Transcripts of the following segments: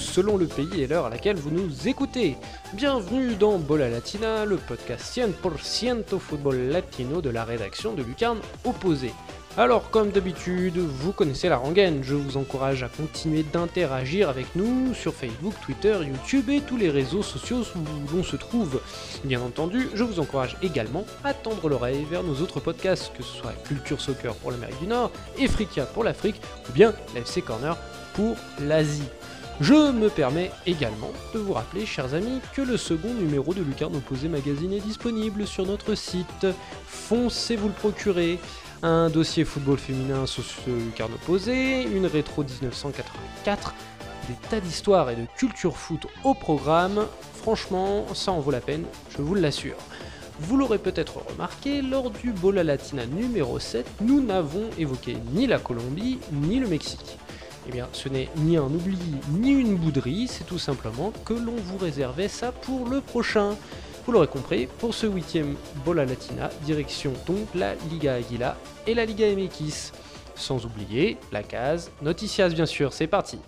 selon le pays et l'heure à laquelle vous nous écoutez. Bienvenue dans Bola Latina, le podcast 100% football latino de la rédaction de Lucarne Opposée. Alors comme d'habitude, vous connaissez la rengaine, je vous encourage à continuer d'interagir avec nous sur Facebook, Twitter, YouTube et tous les réseaux sociaux où l'on se trouve. Bien entendu, je vous encourage également à tendre l'oreille vers nos autres podcasts, que ce soit Culture Soccer pour l'Amérique du Nord, Efrika pour l'Afrique ou bien l'FC Corner pour l'Asie. Je me permets également de vous rappeler, chers amis, que le second numéro de Lucarne Opposée Magazine est disponible sur notre site. Foncez vous le procurer. Un dossier football féminin sous Lucarne Opposée, une rétro 1984, des tas d'histoires et de culture foot au programme. Franchement, ça en vaut la peine, je vous l'assure. Vous l'aurez peut-être remarqué, lors du Bola Latina numéro 7, nous n'avons évoqué ni la Colombie, ni le Mexique. Eh bien, ce n'est ni un oubli, ni une bouderie, c'est tout simplement que l'on vous réservait ça pour le prochain. Vous l'aurez compris, pour ce 8e Bola Latina, direction donc la Liga Aguila et la Liga MX. Sans oublier la case Noticias bien sûr, c'est parti.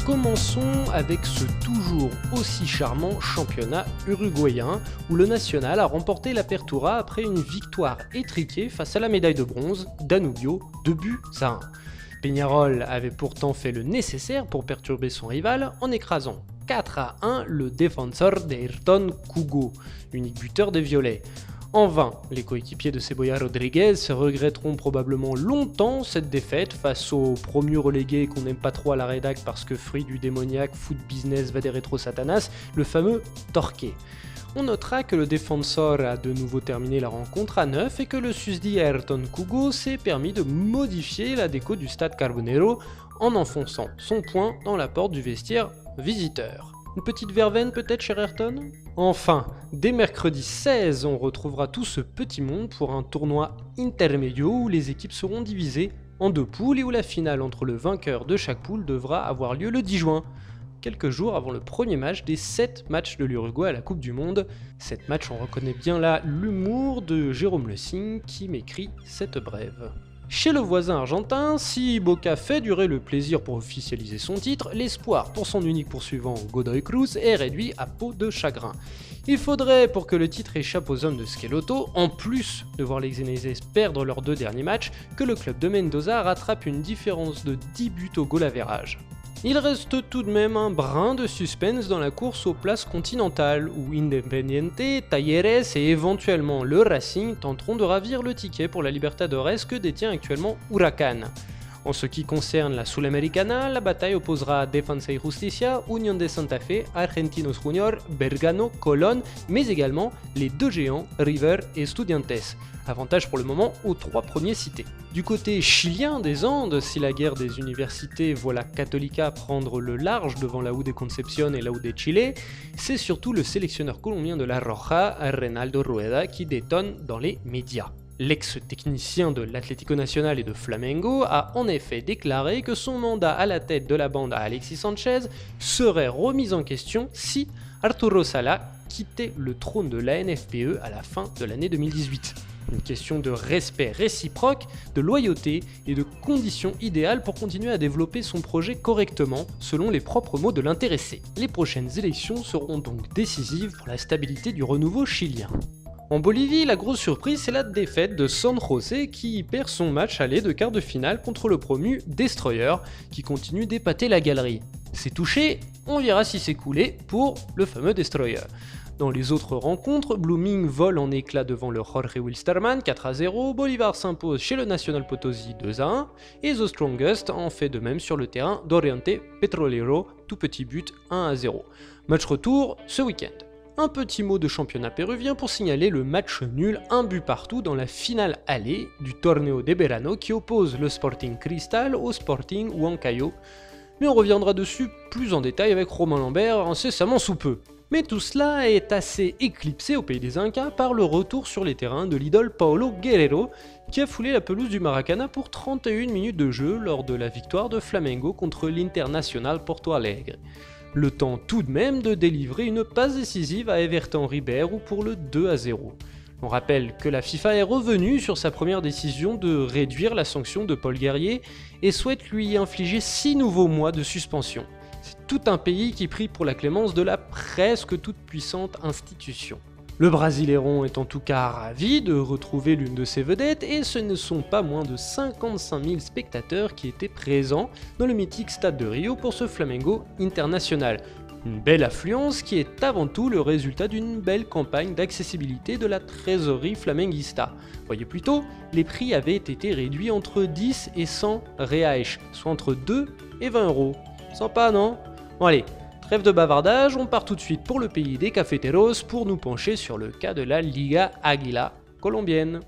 Commençons avec ce toujours aussi charmant championnat uruguayen où le Nacional a remporté l'Apertura après une victoire étriquée face à la médaille de bronze Danubio 2-1. Peñarol avait pourtant fait le nécessaire pour perturber son rival en écrasant 4-1 le Defensor de Ayrton Kugo, unique buteur des Violets. En vain, les coéquipiers de Cebolla Rodriguez regretteront probablement longtemps cette défaite face au promu relégué qu'on n'aime pas trop à la rédac parce que fruit du démoniaque foot business va des rétro satanas, le fameux Torquay. On notera que le Defensor a de nouveau terminé la rencontre à 9 et que le susdit Ayrton Kugo s'est permis de modifier la déco du stade Carbonero en enfonçant son poing dans la porte du vestiaire visiteur. Une petite verveine peut-être, cher Ayrton ? Enfin, dès mercredi 16, on retrouvera tout ce petit monde pour un tournoi intermedio où les équipes seront divisées en 2 poules et où la finale entre le vainqueur de chaque poule devra avoir lieu le 10 juin, quelques jours avant le premier match des 7 matchs de l'Uruguay à la Coupe du Monde. 7 matchs, on reconnaît bien là l'humour de Jérôme Le Signe qui m'écrit cette brève. Chez le voisin argentin, si Boca fait durer le plaisir pour officialiser son titre, l'espoir pour son unique poursuivant Godoy Cruz est réduit à peau de chagrin. Il faudrait, pour que le titre échappe aux hommes de Schelotto, en plus de voir les Xeneises perdre leurs 2 derniers matchs, que le club de Mendoza rattrape une différence de 10 buts au goal average. Il reste tout de même un brin de suspense dans la course aux places continentales, où Independiente, Talleres et éventuellement le Racing tenteront de ravir le ticket pour la Libertadores que détient actuellement Huracan. En ce qui concerne la Sudamericana, la bataille opposera Defensa y Justicia, Unión de Santa Fe, Argentinos Juniors, Belgrano, Colón, mais également les 2 géants River et Estudiantes. Avantage pour le moment aux 3 premiers cités. Du côté chilien des Andes, si la guerre des universités voit la Católica prendre le large devant la U de Concepción et la U de Chile, c'est surtout le sélectionneur colombien de la Roja, Reinaldo Rueda, qui détonne dans les médias. L'ex-technicien de l'Atlético Nacional et de Flamengo a en effet déclaré que son mandat à la tête de la bande à Alexis Sanchez serait remis en question si Arturo Sala quittait le trône de l'ANFPE à la fin de l'année 2018. Une question de respect réciproque, de loyauté et de conditions idéales pour continuer à développer son projet correctement, selon les propres mots de l'intéressé. Les prochaines élections seront donc décisives pour la stabilité du renouveau chilien. En Bolivie, la grosse surprise, c'est la défaite de San José qui perd son match aller de quart de finale contre le promu Destroyer qui continue d'épater la galerie. C'est touché, on verra si c'est coulé pour le fameux Destroyer. Dans les autres rencontres, Blooming vole en éclats devant le Jorge Wilstermann 4-0, Bolivar s'impose chez le Nacional Potosí 2-1 et The Strongest en fait de même sur le terrain d'Oriente Petrolero, tout petit but 1-0. Match retour ce week-end. Un petit mot de championnat péruvien pour signaler le match nul 1 but partout dans la finale allée du Torneo de Verano qui oppose le Sporting Cristal au Sporting Huancayo. Mais on reviendra dessus plus en détail avec Romain Lambert incessamment sous peu. Mais tout cela est assez éclipsé au pays des Incas par le retour sur les terrains de l'idole Paolo Guerrero, qui a foulé la pelouse du Maracana pour 31 minutes de jeu lors de la victoire de Flamengo contre l'Internacional Porto Alegre. Le temps tout de même de délivrer une passe décisive à Everton Ribeiro pour le 2-0. On rappelle que la FIFA est revenue sur sa première décision de réduire la sanction de Paul Guerrier et souhaite lui infliger 6 nouveaux mois de suspension. C'est tout un pays qui prie pour la clémence de la presque toute puissante institution. Le Brasileiron est en tout cas ravi de retrouver l'une de ses vedettes et ce ne sont pas moins de 55 000 spectateurs qui étaient présents dans le mythique stade de Rio pour ce Flamengo international. Une belle affluence qui est avant tout le résultat d'une belle campagne d'accessibilité de la trésorerie flamenguista. Voyez plutôt, les prix avaient été réduits entre 10 et 100 reais, soit entre 2 et 20 euros. Sympa, non? Bon allez, trêve de bavardage, on part tout de suite pour le pays des cafeteros pour nous pencher sur le cas de la Liga Águila colombienne.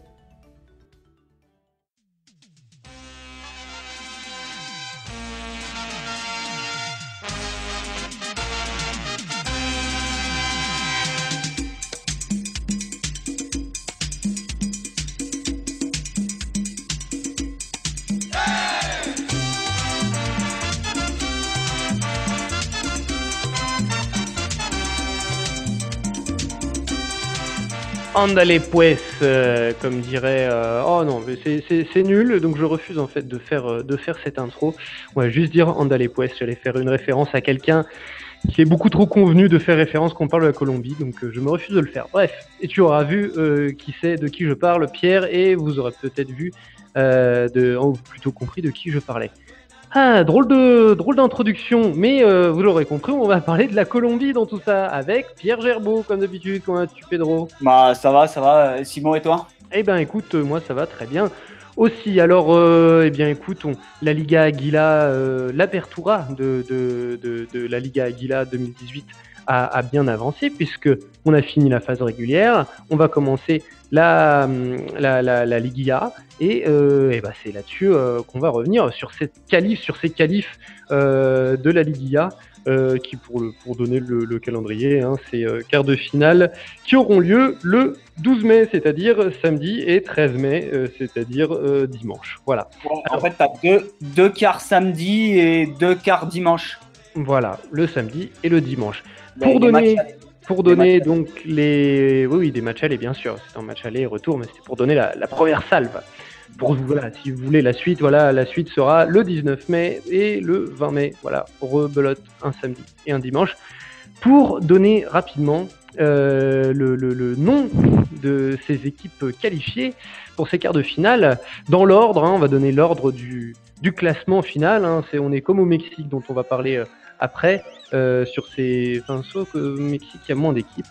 Andale pues, comme dirait... oh non, mais c'est nul, donc je refuse en fait de faire cette intro. On va juste dire Andale pues, j'allais faire une référence à quelqu'un qui est beaucoup trop convenu de faire référence quand on parle de la Colombie, donc je me refuse de le faire. Bref, et tu auras vu qui c'est, de qui je parle, Pierre, et vous aurez peut-être vu, ou plutôt compris de qui je parlais. Ah, drôle d'introduction, mais vous l'aurez compris, on va parler de la Colombie dans tout ça, avec Pierre Gerbeau, comme d'habitude. Comment vas-tu, Pedro? Bah ça va, Simon, et toi? Eh ben écoute, moi ça va très bien. Aussi, alors, eh bien écoute, la Liga Águila, l'apertura de la Liga Águila 2018 a bien avancé, puisque on a fini la phase régulière, on va commencer la Liguilla, et ben c'est là-dessus qu'on va revenir sur ces qualifs de la Liguilla, qui pour donner le calendrier, hein, c'est quarts de finale qui auront lieu le 12 mai, c'est-à-dire samedi, et 13 mai, c'est-à-dire dimanche. Voilà. Ouais, en fait, tu as deux quarts samedi et deux quarts dimanche. Voilà, le samedi et le dimanche. Pour donner donc les... Oui, des matchs allés, bien sûr. C'est un match aller et retour, mais c'était pour donner la première salve. Voilà, si vous voulez la suite sera le 19 mai et le 20 mai. Voilà, rebelote un samedi et un dimanche. Pour donner rapidement le nom de ces équipes qualifiées pour ces quarts de finale, dans l'ordre, hein, on va donner l'ordre du classement final. Hein, on est comme au Mexique, dont on va parler après. Sauf que Mexique, il y a moins d'équipes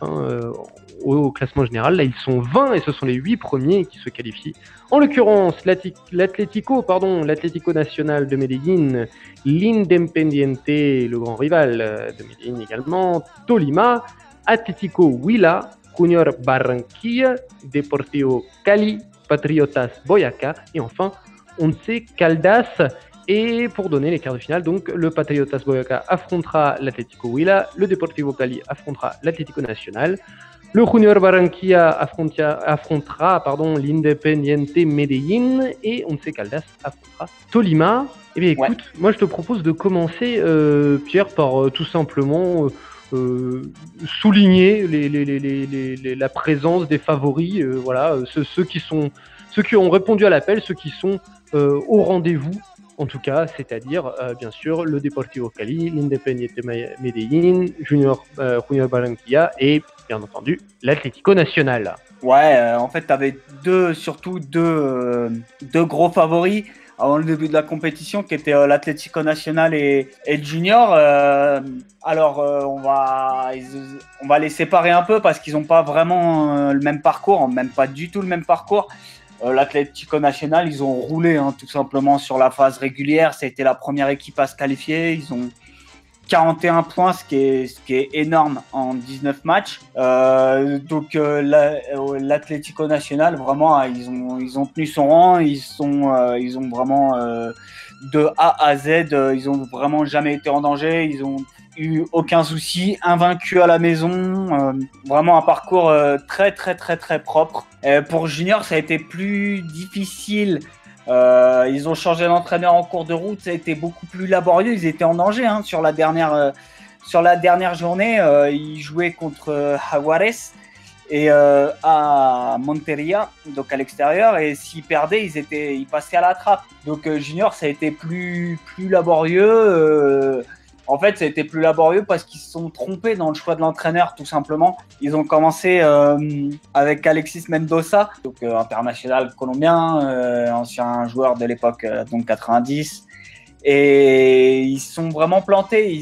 au classement général. Là, ils sont 20 et ce sont les 8 premiers qui se qualifient. En l'occurrence, l'Atlético Nacional de Medellín, l'Independiente, le grand rival de Medellín également, Tolima, Atlético Huila, Junior Barranquilla, Deportivo Cali, Patriotas Boyacá et enfin Once Caldas. Et pour donner les quarts de finale, donc le Patriotas Boyacá affrontera l'Atlético Huila, le Deportivo Cali affrontera l'Atlético Nacional, le Junior Barranquilla affrontera l'Independiente Medellín et Once Caldas affrontera Tolima. Eh bien écoute, moi je te propose de commencer, Pierre, par tout simplement souligner la présence des favoris, ceux qui ont répondu à l'appel, ceux qui sont au rendez-vous. En tout cas, c'est-à-dire, bien sûr, le Deportivo Cali, l'Independiente Medellín, Junior Barranquilla et, bien entendu, l'Atlético Nacional. Ouais, en fait, tu avais deux gros favoris avant le début de la compétition, qui étaient l'Atlético Nacional et le Junior. On va les séparer un peu parce qu'ils n'ont pas vraiment le même parcours, même pas du tout le même parcours. L'Atlético Nacional, ils ont roulé tout simplement sur la phase régulière. Ça a été la première équipe à se qualifier. Ils ont 41 points, ce qui est énorme en 19 matchs. L'Atlético Nacional, vraiment, ils ont tenu son rang. Ils ont vraiment de A à Z. Ils ont vraiment jamais été en danger. eu aucun souci, invaincu à la maison, vraiment un parcours très très très très propre. Pour Junior, ça a été plus difficile. Ils ont changé d'entraîneur en cours de route, ça a été beaucoup plus laborieux. Ils étaient en danger sur la dernière journée. Ils jouaient contre Jaguares et à Monteria, donc à l'extérieur, et s'ils perdaient, ils passaient à la trappe. Donc Junior, ça a été plus laborieux. En fait, ça a été plus laborieux parce qu'ils se sont trompés dans le choix de l'entraîneur, tout simplement. Ils ont commencé avec Alexis Mendoza, donc international colombien, ancien joueur de l'époque, donc 90. Et ils sont vraiment plantés.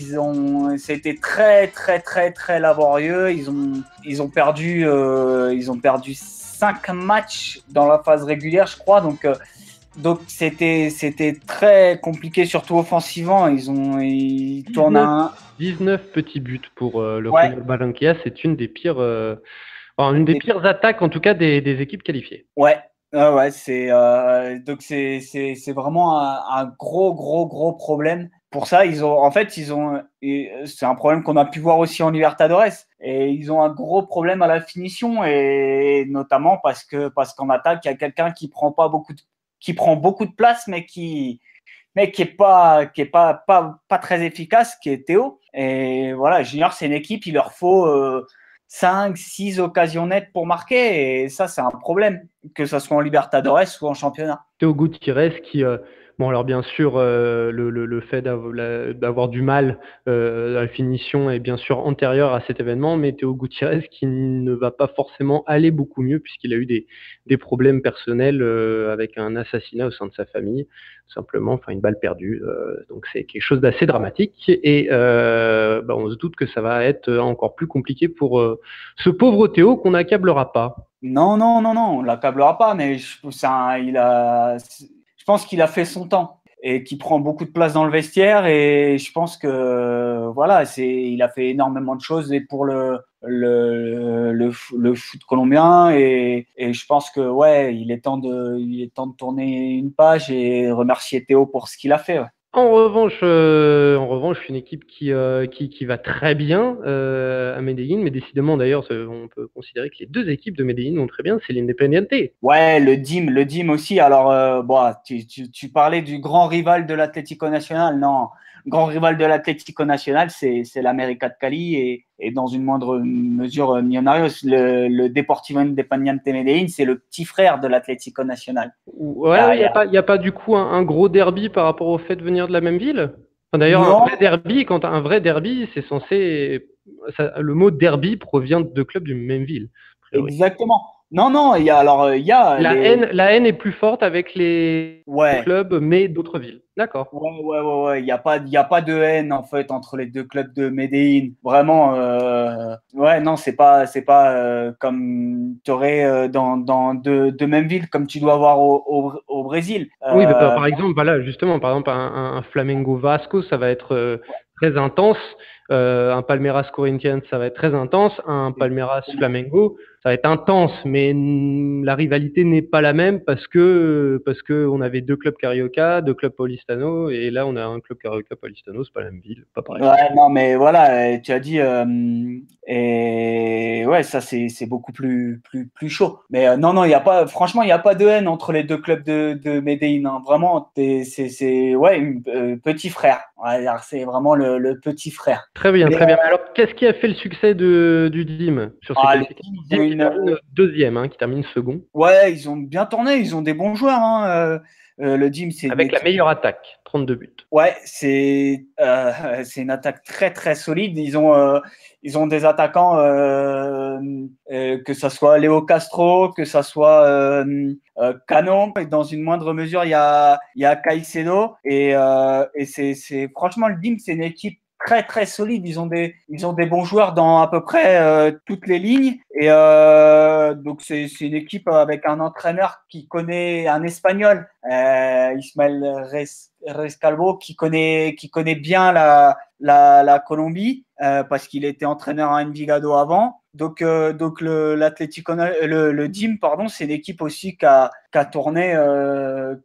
C'était très très très très laborieux. Ils ont perdu 5 matchs dans la phase régulière, je crois. Donc c'était très compliqué, surtout offensivement. Ils tournent à 19 petits buts pour le Real Barranquilla. C'est une des pires attaques, en tout cas, des équipes qualifiées. Ouais. Donc c'est vraiment un gros problème. Pour ça, c'est un problème qu'on a pu voir aussi en Libertadores, et ils ont un gros problème à la finition, et notamment parce qu'en attaque, il y a quelqu'un qui prend beaucoup de place, mais qui est pas très efficace, qui est Théo. Et voilà, Junior, c'est une équipe, il leur faut 5-6 occasions nettes pour marquer, et ça, c'est un problème, que ce soit en Libertadores ou en championnat. Théo Gutiérrez qui, bon, alors bien sûr, le fait d'avoir du mal à la finition est bien sûr antérieur à cet événement, mais Théo Gutiérrez qui ne va pas forcément aller beaucoup mieux puisqu'il a eu des problèmes personnels avec un assassinat au sein de sa famille, simplement, enfin une balle perdue. Donc c'est quelque chose d'assez dramatique, et on se doute que ça va être encore plus compliqué pour ce pauvre Théo qu'on n'accablera pas. Non, on l'accablera pas, mais je pense qu'il a fait son temps et qu'il prend beaucoup de place dans le vestiaire, et je pense que voilà, il a fait énormément de choses et pour le foot colombien, et je pense que il est temps de tourner une page et remercier Théo pour ce qu'il a fait. Ouais. En revanche, une équipe qui va très bien à Medellín, mais décidément d'ailleurs, on peut considérer que les deux équipes de Medellín vont très bien, c'est l'Independiente. Ouais, le DIM aussi. Alors, tu parlais du grand rival de l'Atlético Nacional. Non, grand rival de l'Atlético Nacional, c'est l'América de Cali, et dans une moindre mesure Millonarios. Le Deportivo Independiente Medellín, c'est le petit frère de l'Atlético Nacional. Ouais, il n'y a pas du coup un gros derby par rapport au fait de venir de la même ville. Enfin, d'ailleurs, quand un vrai derby, c'est censé, le mot derby provient de clubs d'une même ville. Exactement. Non, il y a la haine est plus forte avec les clubs, mais d'autres villes. D'accord. Ouais. Il y a pas de haine en fait entre les deux clubs de Medellín. Vraiment, non, c'est pas comme tu aurais dans deux mêmes villes, comme tu dois avoir au Brésil. Oui, par exemple, voilà, justement, un Flamengo Vasco, ça va être très intense. Un Palmeiras Corinthians, ça va être très intense. Un Palmeiras Flamengo, ça va être intense, mais la rivalité n'est pas la même parce que on avait deux clubs carioca, deux clubs paulistano, et là on a un club carioca paulistano, c'est pas la même ville, pas pareil. Ouais, non, mais voilà, tu as dit, et ouais, ça c'est beaucoup plus chaud. Mais non, il y a pas, franchement, il y a pas de haine entre les deux clubs de Medellín. Hein. Vraiment, c'est petit frère. Ouais, c'est vraiment le petit frère. Très bien. Alors, qu'est-ce qui a fait le succès du DIM sur ces qualifications? Qui termine deuxième, qui termine second. Ouais, ils ont bien tourné, ils ont des bons joueurs. Le DIM, c'est avec la meilleure attaque, 32 buts. Ouais, c'est une attaque très très solide. Ils ont des attaquants, que ça soit Léo Castro, que ça soit Cano, et dans une moindre mesure il y a Caicedo, et c'est franchement, le DIM, c'est une équipe très très solide. Ils ont des bons joueurs dans à peu près toutes les lignes, et donc c'est une équipe avec un entraîneur qui connaît un espagnol, Ismaël Rescalvo qui connaît bien la Colombie parce qu'il était entraîneur à Envigado avant. Donc le DIM, pardon, c'est une équipe aussi qui a tourné,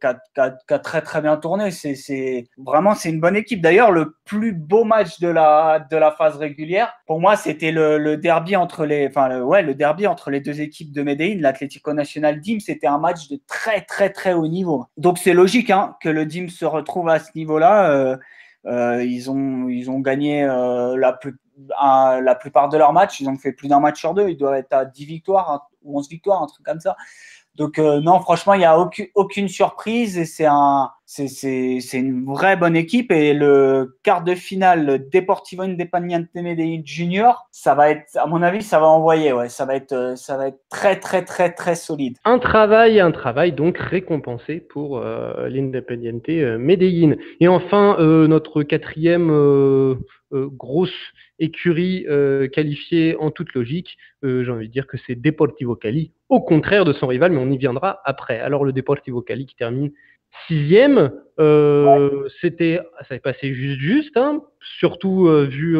qui a très très bien tourné. C'est vraiment c'est une bonne équipe. D'ailleurs, le plus beau match de la phase régulière, pour moi, c'était le derby entre le derby entre les deux équipes de Medellín, l'Atlético Nacional DIM. C'était un match de très très très haut niveau. Donc c'est logique que le DIM se retrouve à ce niveau-là. Ils ont gagné la plupart de leurs matchs. Ils ont fait plus d'un match sur deux. Ils doivent être à 10 victoires ou 11 victoires, un truc comme ça. Donc non, franchement, il n'y a aucune surprise et c'est une vraie bonne équipe. Et le quart de finale, le Deportivo Independiente Medellín Junior, ça va être, à mon avis, ça va envoyer. Ouais, ça va être très très très très solide. Un travail donc récompensé pour l'Independiente Medellín. Et enfin, notre quatrième grosse écurie qualifiée en toute logique, j'ai envie de dire que c'est Deportivo Cali, au contraire de son rival, mais on y viendra après. Alors le Deportivo Cali qui termine 6e, ça avait passé juste, hein, surtout vu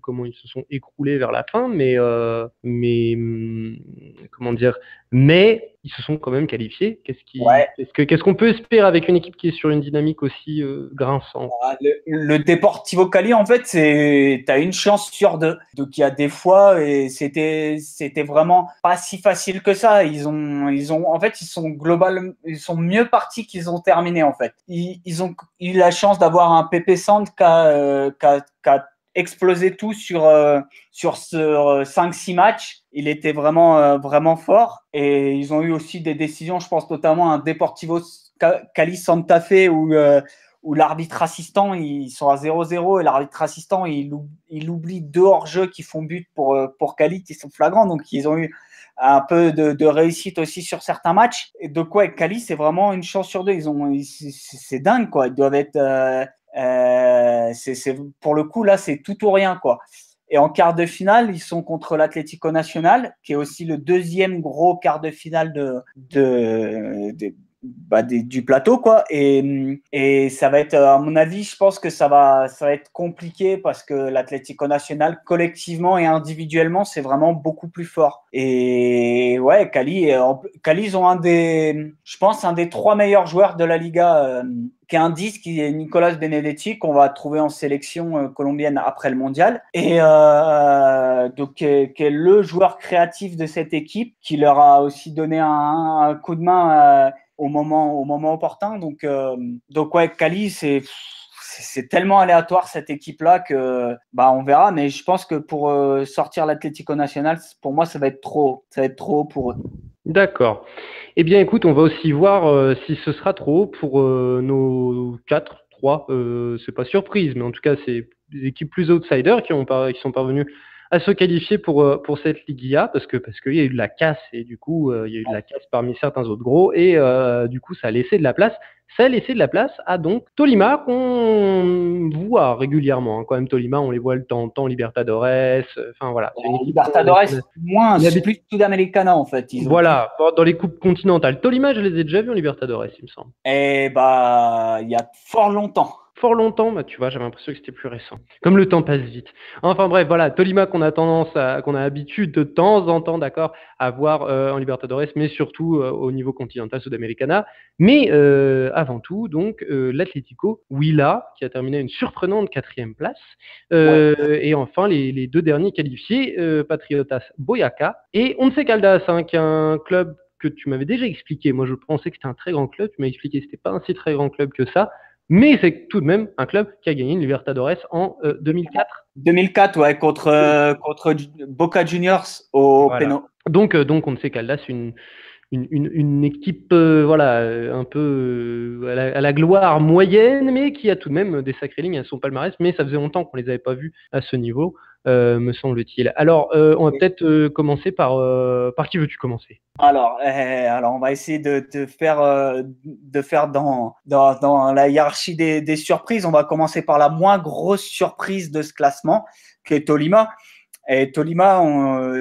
comment ils se sont écroulés vers la fin, mais comment dire, mais ils se sont quand même qualifiés. Qu'est-ce qu'on peut espérer avec une équipe qui est sur une dynamique aussi grinçante? Le Deportivo Cali, en fait, t'as une chance sur deux. Donc il y a des fois et c'était vraiment pas si facile que ça. Ils sont mieux partis qu'ils ont terminé en fait. Ils ont eu la chance d'avoir un Pepe Sand qui a explosé tout sur 5-6 matchs. Il était vraiment fort et ils ont eu aussi des décisions, je pense notamment à un Deportivo Cali Santa Fe où l'arbitre assistant, ils sont à 0-0 et l'arbitre assistant, il oublie 2 hors-jeu qui font but pour Cali qui sont flagrants. Donc, ils ont eu un peu de réussite aussi sur certains matchs. Et donc, ouais, Cali, c'est vraiment une chance sur deux. C'est dingue, quoi. Ils doivent être… pour le coup, là, c'est tout ou rien, quoi. Et en quart de finale, ils sont contre l'Atlético Nacional, qui est aussi le deuxième gros quart de finale du plateau, quoi. Et ça va être, à mon avis, je pense que ça va être compliqué parce que l'Atlético Nacional, collectivement et individuellement, c'est vraiment beaucoup plus fort. Et ouais, Cali, ils ont un des 3 meilleurs joueurs de la Liga, qui est un 10, qui est Nicolas Benedetti, qu'on va trouver en sélection colombienne après le mondial. Et donc, qui est le joueur créatif de cette équipe, qui leur a aussi donné un coup de main au moment opportun. Donc ouais, Cali, c'est tellement aléatoire cette équipe-là que on verra. Mais je pense que pour sortir l'Atlético Nacional, pour moi, ça va être trop haut pour eux. D'accord. Eh bien, écoute, on va aussi voir si ce sera trop haut pour nos 4-3. C'est pas surprise, mais en tout cas, c'est des équipes plus outsiders qui sont parvenues à se qualifier pour cette Liga parce qu'il y a eu de la casse et du coup, il y a eu de la casse parmi certains autres gros et du coup, ça a laissé de la place. Ça a laissé de la place à donc Tolima qu'on voit régulièrement. Quand même, Tolima, on les voit le temps Libertadores. Enfin voilà. Libertadores, moins, c'est plus Sudamericana en fait. Voilà, dans les coupes continentales. Tolima, je les ai déjà vus en Libertadores, il me semble. Eh il y a fort longtemps. Fort longtemps, tu vois, j'avais l'impression que c'était plus récent. Comme le temps passe vite. Enfin bref, voilà, Tolima qu'on a habitude de temps en temps, d'accord, à voir en Libertadores, mais surtout au niveau continental Sudamericana. Mais avant tout, donc, l'Atlético Huila, qui a terminé à une surprenante 4e place. Et enfin, les 2 derniers qualifiés, Patriotas Boyacá et Once Caldas, qui est un club que tu m'avais déjà expliqué. Moi, je pensais que c'était un très grand club. Tu m'as expliqué que c'était pas un si très grand club que ça. Mais c'est tout de même un club qui a gagné une Libertadores en 2004. 2004, ouais, contre Boca Juniors au Peno. Donc on sait Caldas, une équipe un peu à la gloire moyenne, mais qui a tout de même des sacrées lignes à son palmarès. Mais ça faisait longtemps qu'on les avait pas vus à ce niveau, me semble-t-il. Alors, on va peut-être commencer par qui veux-tu commencer? Alors, on va essayer de faire dans la hiérarchie des surprises. On va commencer par la moins grosse surprise de ce classement, qui est Tolima. Et Tolima,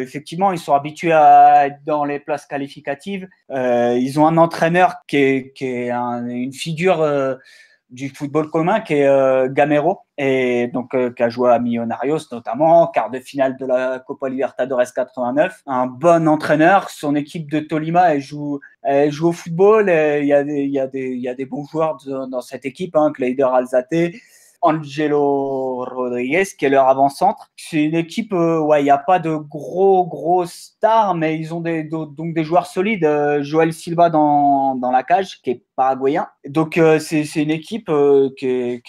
effectivement, ils sont habitués à être dans les places qualificatives. Ils ont un entraîneur qui est une figure du football commun, qui est Gamero, et donc qui a joué à Millonarios notamment, quart de finale de la Copa Libertadores 89. Un bon entraîneur. Son équipe de Tolima, elle joue au football. Il y a des bons joueurs dans cette équipe, hein, Kleider Alzate, Angelo Rodriguez, qui est leur avant-centre. C'est une équipe, il n'y a pas de gros stars, mais ils ont donc des joueurs solides. Joël Silva dans la cage, qui est paraguayen. Donc c'est une équipe qui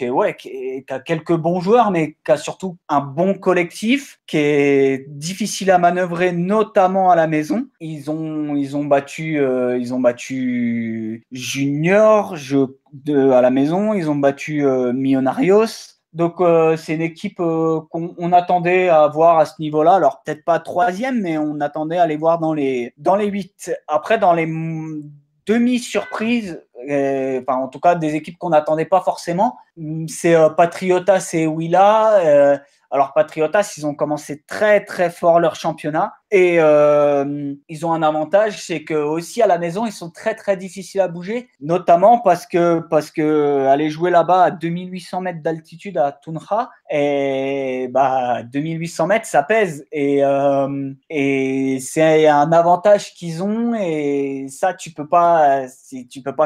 a quelques bons joueurs, mais qui a surtout un bon collectif, qui est difficile à manœuvrer, notamment à la maison. Ils ont battu Junior à la maison. Ils ont battu Millonarios. Donc c'est une équipe qu'on attendait à voir à ce niveau-là. Alors peut-être pas troisième, mais on attendait à les voir dans les 8. Après, dans les demi-surprises, en tout cas des équipes qu'on n'attendait pas forcément, c'est Patriotas et Huila. Alors Patriotas, ils ont commencé très très fort leur championnat, et ils ont un avantage, c'est que aussi à la maison ils sont très très difficiles à bouger, notamment parce que aller jouer là-bas à 2800 mètres d'altitude à Tunja, et 2800 mètres ça pèse, et c'est un avantage qu'ils ont, et ça tu peux pas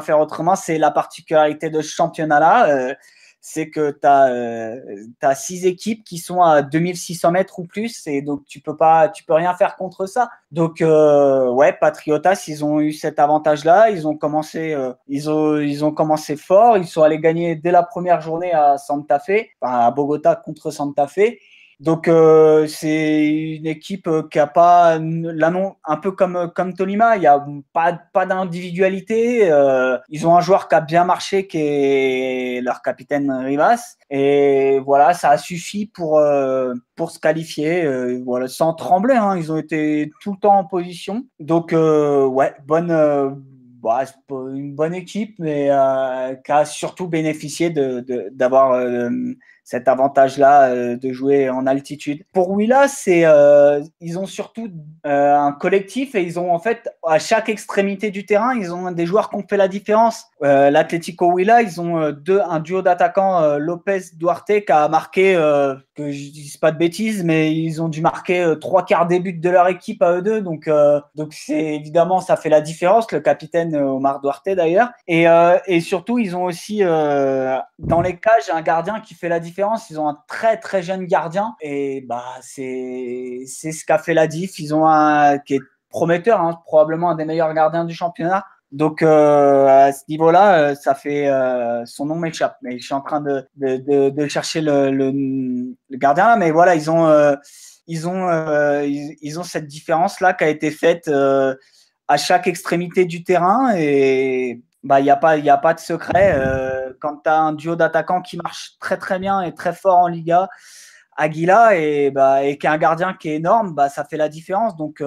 faire autrement. C'est la particularité de ce championnat-là. C'est que tu as 6 équipes qui sont à 2600 mètres ou plus, et donc tu peux rien faire contre ça. Donc Patriotas, ils ont eu cet avantage-là. Ils ont commencé fort. Ils sont allés gagner dès la première journée à Santa Fe, à Bogota contre Santa Fe. Donc c'est une équipe qui a pas un peu comme Tolima, il y a pas d'individualité. Ils ont un joueur qui a bien marché, qui est leur capitaine Rivas, et voilà, ça a suffi pour se qualifier, voilà, sans trembler, hein. Ils ont été tout le temps en position. Donc une bonne équipe, mais qui a surtout bénéficié d'avoir cet avantage-là de jouer en altitude. Pour Huila, ils ont surtout un collectif, et ils ont en fait à chaque extrémité du terrain, ils ont des joueurs qui ont fait la différence. L'Atlético Huila, ils ont un duo d'attaquants, Lopez Duarte, qui a marqué, que je dise pas de bêtises, mais ils ont dû marquer 3/4 des buts de leur équipe à eux deux. Donc c'est évidemment, ça fait la différence. Le capitaine Omar Duarte d'ailleurs, et surtout ils ont aussi dans les cages un gardien qui fait la différence. Ils ont un très très jeune gardien, et c'est ce qu'a fait la diff. Ils ont qui est prometteur, hein, probablement un des meilleurs gardiens du championnat. Donc à ce niveau-là, ça fait son nom m'échappe, mais je suis en train de chercher le gardien là. Mais voilà, ils ont cette différence là qui a été faite à chaque extrémité du terrain, et il y a pas de secret. Quand tu as un duo d'attaquants qui marche très très bien et très fort en Liga, Aguila, et qui a un gardien qui est énorme, ça fait la différence. Donc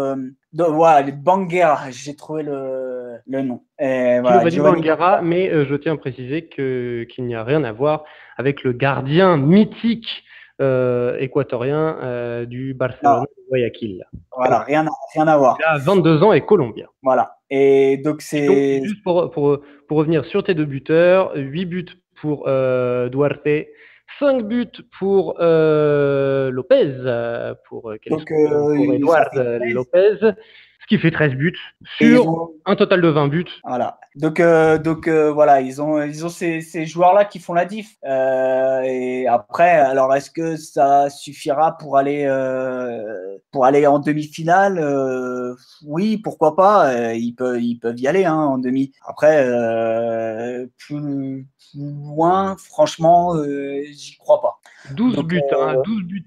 voilà, les Banguera, j'ai trouvé le nom. Voilà, Banguera, mais je tiens à préciser qu'il n'y a rien à voir avec le gardien mythique équatorien du Barcelone de Guayaquil. Voilà, rien à voir. Il a 22 ans et colombien. Voilà. Et donc c'est. Donc, juste pour revenir sur tes deux buteurs, 8 buts pour Duarte, 5 buts pour Lopez, pour Eduard Lopez, ce qui fait 13 buts sur un total de 20 buts. Voilà. Donc voilà, ils ont ces joueurs-là qui font la diff. Et après, alors est-ce que ça suffira pour aller en demi-finale? Oui, pourquoi pas. Ils peuvent y aller, hein, en demi. Après, plus loin, franchement, j'y crois pas. 12 buts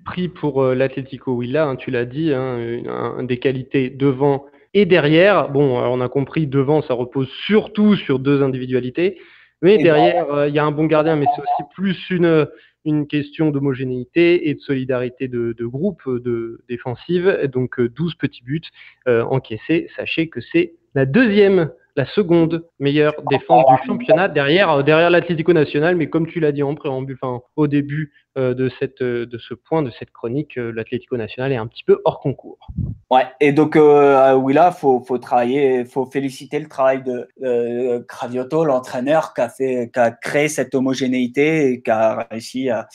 pris pour l'Atlético Huila, hein, tu l'as dit, hein, des qualités devant et derrière. Bon, on a compris, devant, ça repose surtout sur 2 individualités, mais derrière, il y a un bon gardien, mais c'est aussi plus une question d'homogénéité et de solidarité de groupe défensive. Donc 12 petits buts encaissés. Sachez que c'est la 2e la seconde meilleure défense du championnat derrière l'Atlético Nacional. Mais comme tu l'as dit en préambule, au début de cette chronique, l'Atlético Nacional est un petit peu hors concours. Ouais, et donc oui, là, faut travailler, faut féliciter le travail de Cravioto, l'entraîneur qui a créé cette homogénéité et qui a réussi à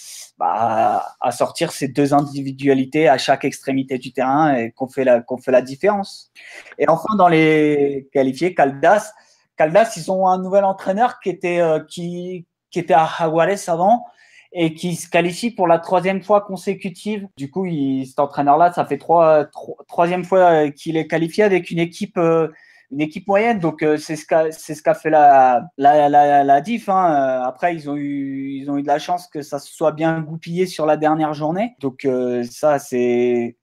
sortir ces deux individualités à chaque extrémité du terrain et qu'on fait la différence. Et enfin, dans les qualifiés, Caldas, ils ont un nouvel entraîneur qui était à Jaguares avant et qui se qualifie pour la 3e fois consécutive. Du coup, cet entraîneur-là, ça fait troisième fois qu'il est qualifié avec une équipe moyenne. Donc, c'est ce qu'a fait la diff. Hein. Après, ils ont eu de la chance que ça se soit bien goupillé sur la dernière journée. Donc, ça, c'est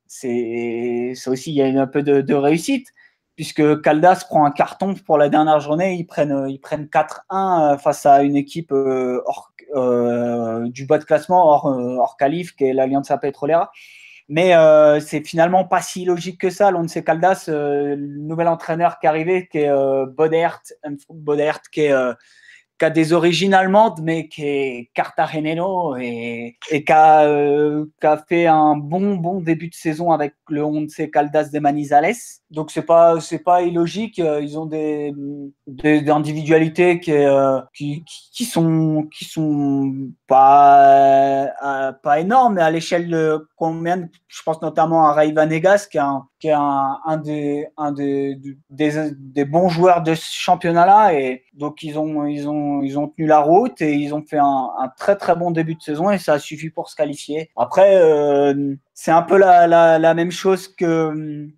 aussi, il y a un peu de réussite. Puisque Caldas prend un carton pour la dernière journée, ils prennent 4-1 face à une équipe du bas de classement hors qualif, qui est l'Alianza Petrolera. Mais c'est finalement pas si logique que ça. L'Once Caldas, le nouvel entraîneur qui est arrivé, qui est Bodert, qui a des origines allemandes, mais qui est cartagenero et qui a fait un bon début de saison avec le Once Caldas de Manizales. Donc c'est pas illogique. Ils ont des individualités qui sont pas énormes, mais à l'échelle de combien, je pense notamment à Ray Vanegas qui est un des bons joueurs de ce championnat-là, et donc ils ont tenu la route et ils ont fait un très très bon début de saison et ça a suffi pour se qualifier. Après c'est un peu la même chose que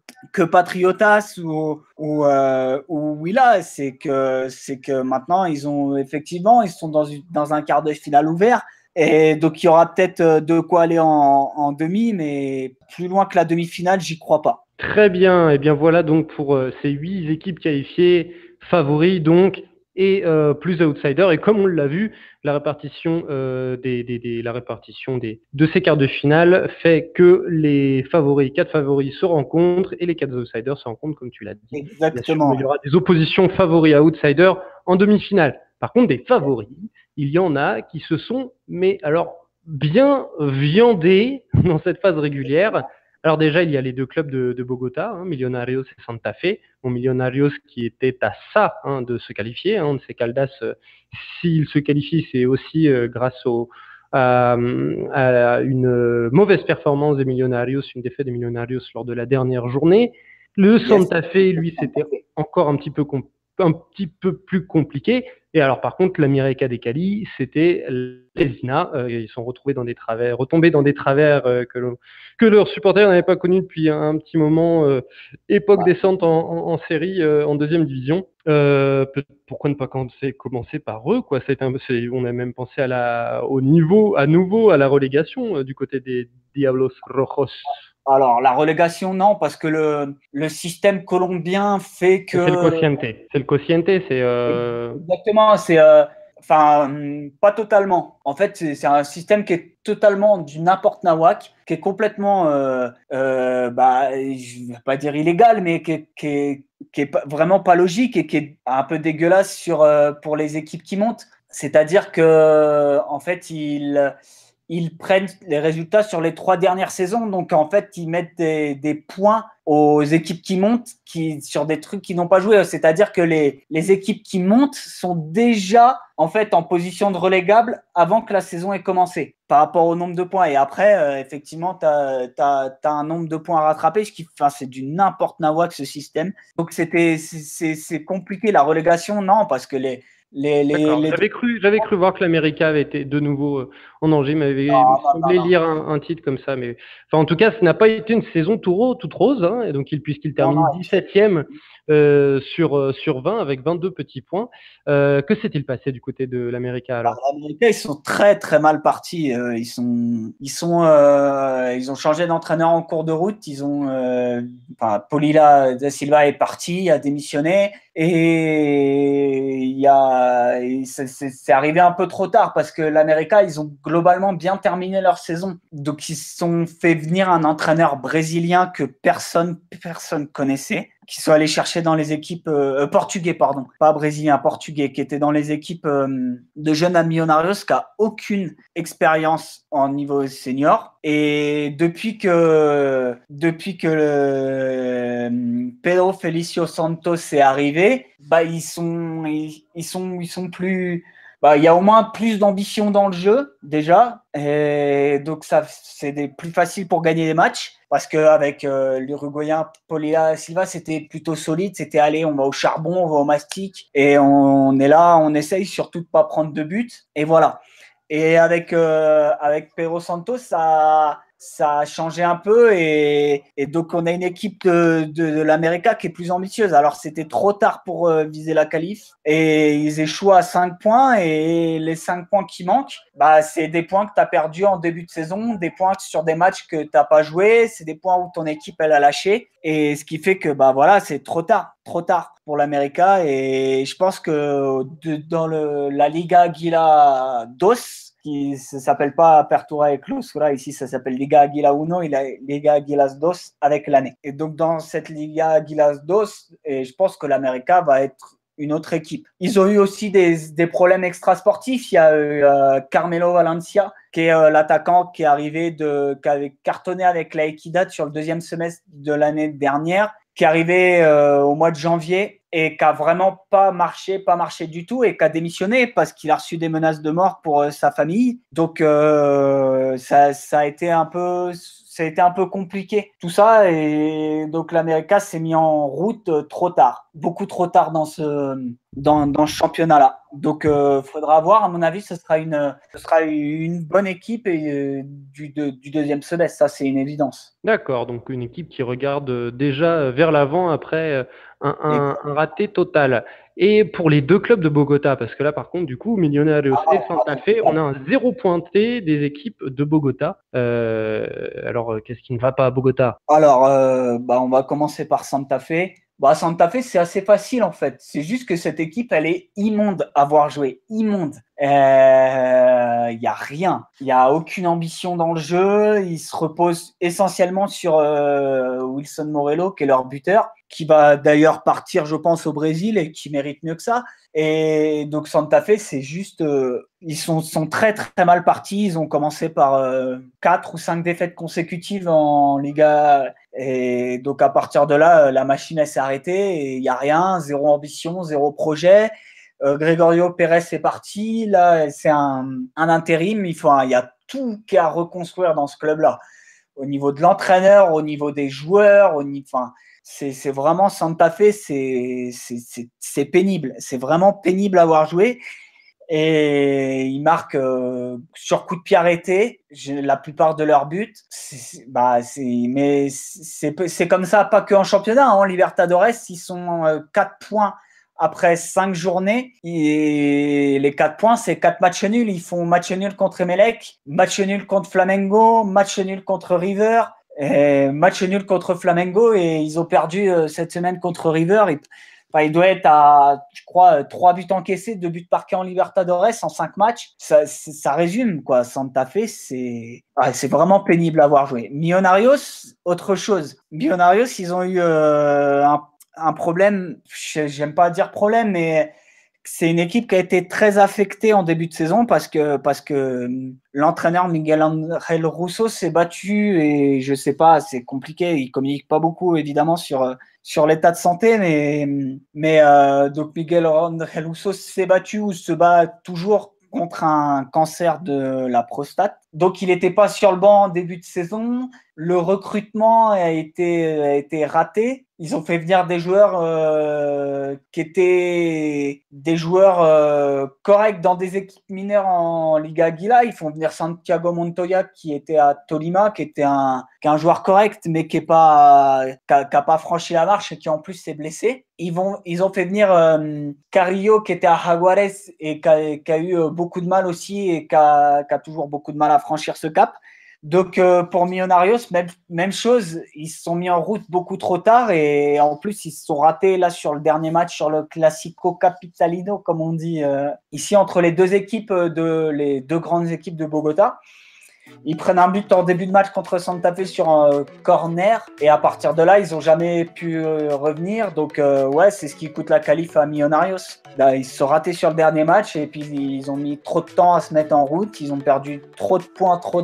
Patriotas ou Willa, c'est que maintenant ils sont dans un quart de finale ouvert. Et donc, il y aura peut-être de quoi aller en demi, mais plus loin que la demi-finale, j'y crois pas. Très bien. Et bien voilà donc pour ces 8 équipes qualifiées, favoris donc, et plus outsiders. Et comme on l'a vu, la répartition de ces quarts de finale fait que les 4 favoris se rencontrent et les 4 outsiders se rencontrent, comme tu l'as dit. Exactement. Il y aura des oppositions favoris à outsiders en demi-finale. Par contre, des favoris, il y en a qui se sont, mais alors, bien viandés dans cette phase régulière. Alors déjà, il y a les 2 clubs de Bogota, Millonarios et Santa Fe. Bon, Millonarios qui était à ça de se qualifier. C'est Caldas, s'il se qualifie, c'est aussi grâce à une mauvaise performance des Millonarios, une défaite des Millonarios lors de la dernière journée. Le Santa Fe, lui, c'était encore un petit peu plus compliqué. Et alors, par contre, l'América des Cali, c'était l'Esina. Ils sont retombés dans des travers que leurs supporters n'avaient pas connus depuis un petit moment. Époque descente en série, en 2e division. Pourquoi ne pas commencer par eux, quoi. On a même pensé à nouveau à la relégation du côté des Diablos Rojos. Alors, la relégation, non, parce que le système colombien fait que… C'est le quotient. Exactement, pas totalement. En fait, c'est un système qui est totalement du n'importe nawak, qui est complètement, je vais pas dire illégal, mais qui est vraiment pas logique et qui est un peu dégueulasse pour les équipes qui montent. C'est-à-dire que, en fait, ils prennent les résultats sur les 3 dernières saisons. Donc, en fait, ils mettent des points aux équipes qui montent sur des trucs qu'ils n'ont pas joué. C'est-à-dire que les équipes qui montent sont déjà, en fait, en position de relégable avant que la saison ait commencé, par rapport au nombre de points. Et après, effectivement, tu as un nombre de points à rattraper. C'est du n'importe nawak, ce système. Donc, c'est compliqué. La relégation, non, parce que J'avais cru voir que l'América avait été de nouveau en danger, mais m'avait semblé lire un titre comme ça. Mais en tout cas, ce n'a pas été une saison toute rose, et donc puisqu'il termine 17e sur 20 avec 22 petits points. Que s'est-il passé du côté de l'América alors? L'América, ils sont très très mal partis. Ils ont changé d'entraîneur en cours de route. Polila da Silva est parti, a démissionné, et c'est arrivé un peu trop tard parce que l'América, ils ont globalement bien terminé leur saison. Donc ils se sont fait venir un entraîneur brésilien que personne connaissait, qui sont allés chercher dans les équipes portugais, pardon, pas brésilien, portugais, qui étaient dans les équipes de jeunes à Millonarios, qui a aucune expérience en niveau senior. Et depuis que Pedro Felicio Santos est arrivé, bah ils sont plus. Bah, il y a au moins plus d'ambition dans le jeu déjà, et donc ça c'est plus facile pour gagner des matchs parce qu'avec l'Uruguayen Polilla Silva c'était plutôt solide, c'était allez on va au charbon, on va au mastic et on est là, on essaye surtout de pas prendre de buts et voilà. Et avec Pedro Santos ça a changé un peu et donc on a une équipe de l'América qui est plus ambitieuse. Alors c'était trop tard pour viser la qualif et ils échouent à 5 points et les 5 points qui manquent, bah, c'est des points que tu as perdus en début de saison, des points sur des matchs que tu n'as pas joué, c'est des points où ton équipe elle a lâché et ce qui fait que bah, voilà, c'est trop tard pour l'América et je pense que dans la Liga Aguila 2, qui ne s'appelle pas Apertura et Clausura, ici ça s'appelle Liga Aguila 1 et Liga Aguilas 2 avec l'année. Et donc dans cette Liga Aguilas 2, et je pense que l'América va être une autre équipe. Ils ont eu aussi des problèmes extrasportifs. Il y a eu Carmelo Valencia, qui est l'attaquant qui est arrivé qui avait cartonné avec la Equidad sur le deuxième semestre de l'année dernière, qui est arrivé au mois de janvier et qui a vraiment pas marché du tout et qui a démissionné parce qu'il a reçu des menaces de mort pour sa famille. Donc ça a été un peu compliqué tout ça et donc l'América s'est mis en route trop tard, beaucoup trop tard dans ce championnat-là. Donc faudra voir, à mon avis, ce sera une bonne équipe et, du deuxième semestre, ça c'est une évidence. D'accord, donc une équipe qui regarde déjà vers l'avant après un raté total. Et pour les deux clubs de Bogota, parce que là par contre du coup, Millonarios et Santa Fe, on a un zéro pointé des équipes de Bogota. Alors qu'est-ce qui ne va pas à Bogota? Alors, bah, on va commencer par Santa Fe. Bah, Santa Fe, c'est assez facile en fait. C'est juste que cette équipe, elle est immonde à voir jouer. Immonde. Il n'y a rien. Il n'y a aucune ambition dans le jeu. Ils se reposent essentiellement sur Wilson Morello, qui est leur buteur, qui va d'ailleurs partir, je pense, au Brésil et qui mérite mieux que ça. Et donc Santa Fe, c'est juste, ils sont très très mal partis. Ils ont commencé par 4 ou 5 défaites consécutives en Liga. Et donc à partir de là, la machine elle s'est arrêtée et il n'y a rien, zéro ambition, zéro projet. Gregorio Pérez est parti. Là, c'est un intérim. Il y a tout qu'à reconstruire dans ce club-là. Au niveau de l'entraîneur, au niveau des joueurs, c'est vraiment Santa Fe, c'est pénible. C'est vraiment pénible à voir jouer. Et ils marquent sur coup de pied arrêté la plupart de leurs buts. Mais c'est comme ça, pas que en championnat. En Libertadores, ils sont 4 points après 5 journées. Et les 4 points, c'est 4 matchs nuls. Ils font match nul contre Emelec, match nul contre Flamengo, match nul contre River, et match nul contre Flamengo. Et ils ont perdu cette semaine contre River. Il doit être à, je crois, 3 buts encaissés, 2 buts marqués en Libertadores en 5 matchs. Ça résume, quoi. Santa Fe, c'est vraiment pénible à voir jouer. Millonarios, autre chose. Millonarios, ils ont eu un problème, j'aime pas dire problème, mais c'est une équipe qui a été très affectée en début de saison parce que l'entraîneur Miguel Ángel Russo s'est battu et je sais pas, c'est compliqué, il communique pas beaucoup évidemment sur l'état de santé, mais donc Miguel Ángel Russo s'est battu ou se bat toujours contre un cancer de la prostate. Donc, il n'était pas sur le banc en début de saison. Le recrutement a été raté. Ils ont fait venir des joueurs qui étaient des joueurs corrects dans des équipes mineures en Liga Aguila. Ils font venir Santiago Montoya qui était à Tolima, qui est un joueur correct, mais qui n'a pas franchi la marche et qui en plus s'est blessé. Ils ont fait venir Carrillo qui était à Jaguares et qui a eu beaucoup de mal aussi et qui a toujours beaucoup de mal à franchir ce cap. Donc pour Millonarios, même chose, ils se sont mis en route beaucoup trop tard et en plus ils se sont ratés là sur le dernier match, sur le Clásico Capitalino comme on dit ici entre les deux équipes les deux grandes équipes de Bogota. ils prennent un but en début de match contre Santa Fe sur un corner et à partir de là, ils n'ont jamais pu revenir. Donc ouais, c'est ce qui coûte la qualif à Millonarios. Là, ils se sont ratés sur le dernier match et puis ils ont mis trop de temps à se mettre en route. Ils ont perdu trop de points trop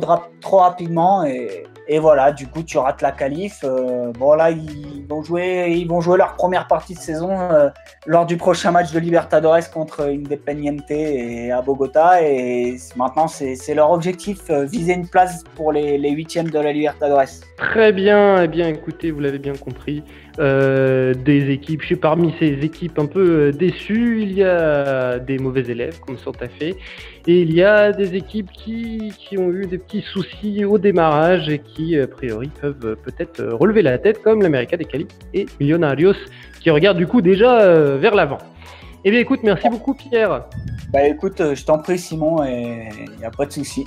rapidement et voilà, du coup, tu rates la qualif. Bon là, ils vont jouer leur première partie de saison lors du prochain match de Libertadores contre Independiente et à Bogota. Et maintenant, c'est leur objectif, viser une place pour les 8e de la Libertadores. Très bien, eh bien écoutez, vous l'avez bien compris, des équipes, parmi ces équipes un peu déçues, il y a des mauvais élèves comme Santa Fe, et il y a des équipes qui ont eu des petits soucis au démarrage et qui, a priori, peuvent peut-être relever la tête, comme l'América de Cali et Millonarios, qui regardent du coup déjà vers l'avant. Eh bien écoute, merci beaucoup Pierre. Bah écoute, je t'en prie Simon, et il n'y a pas de souci.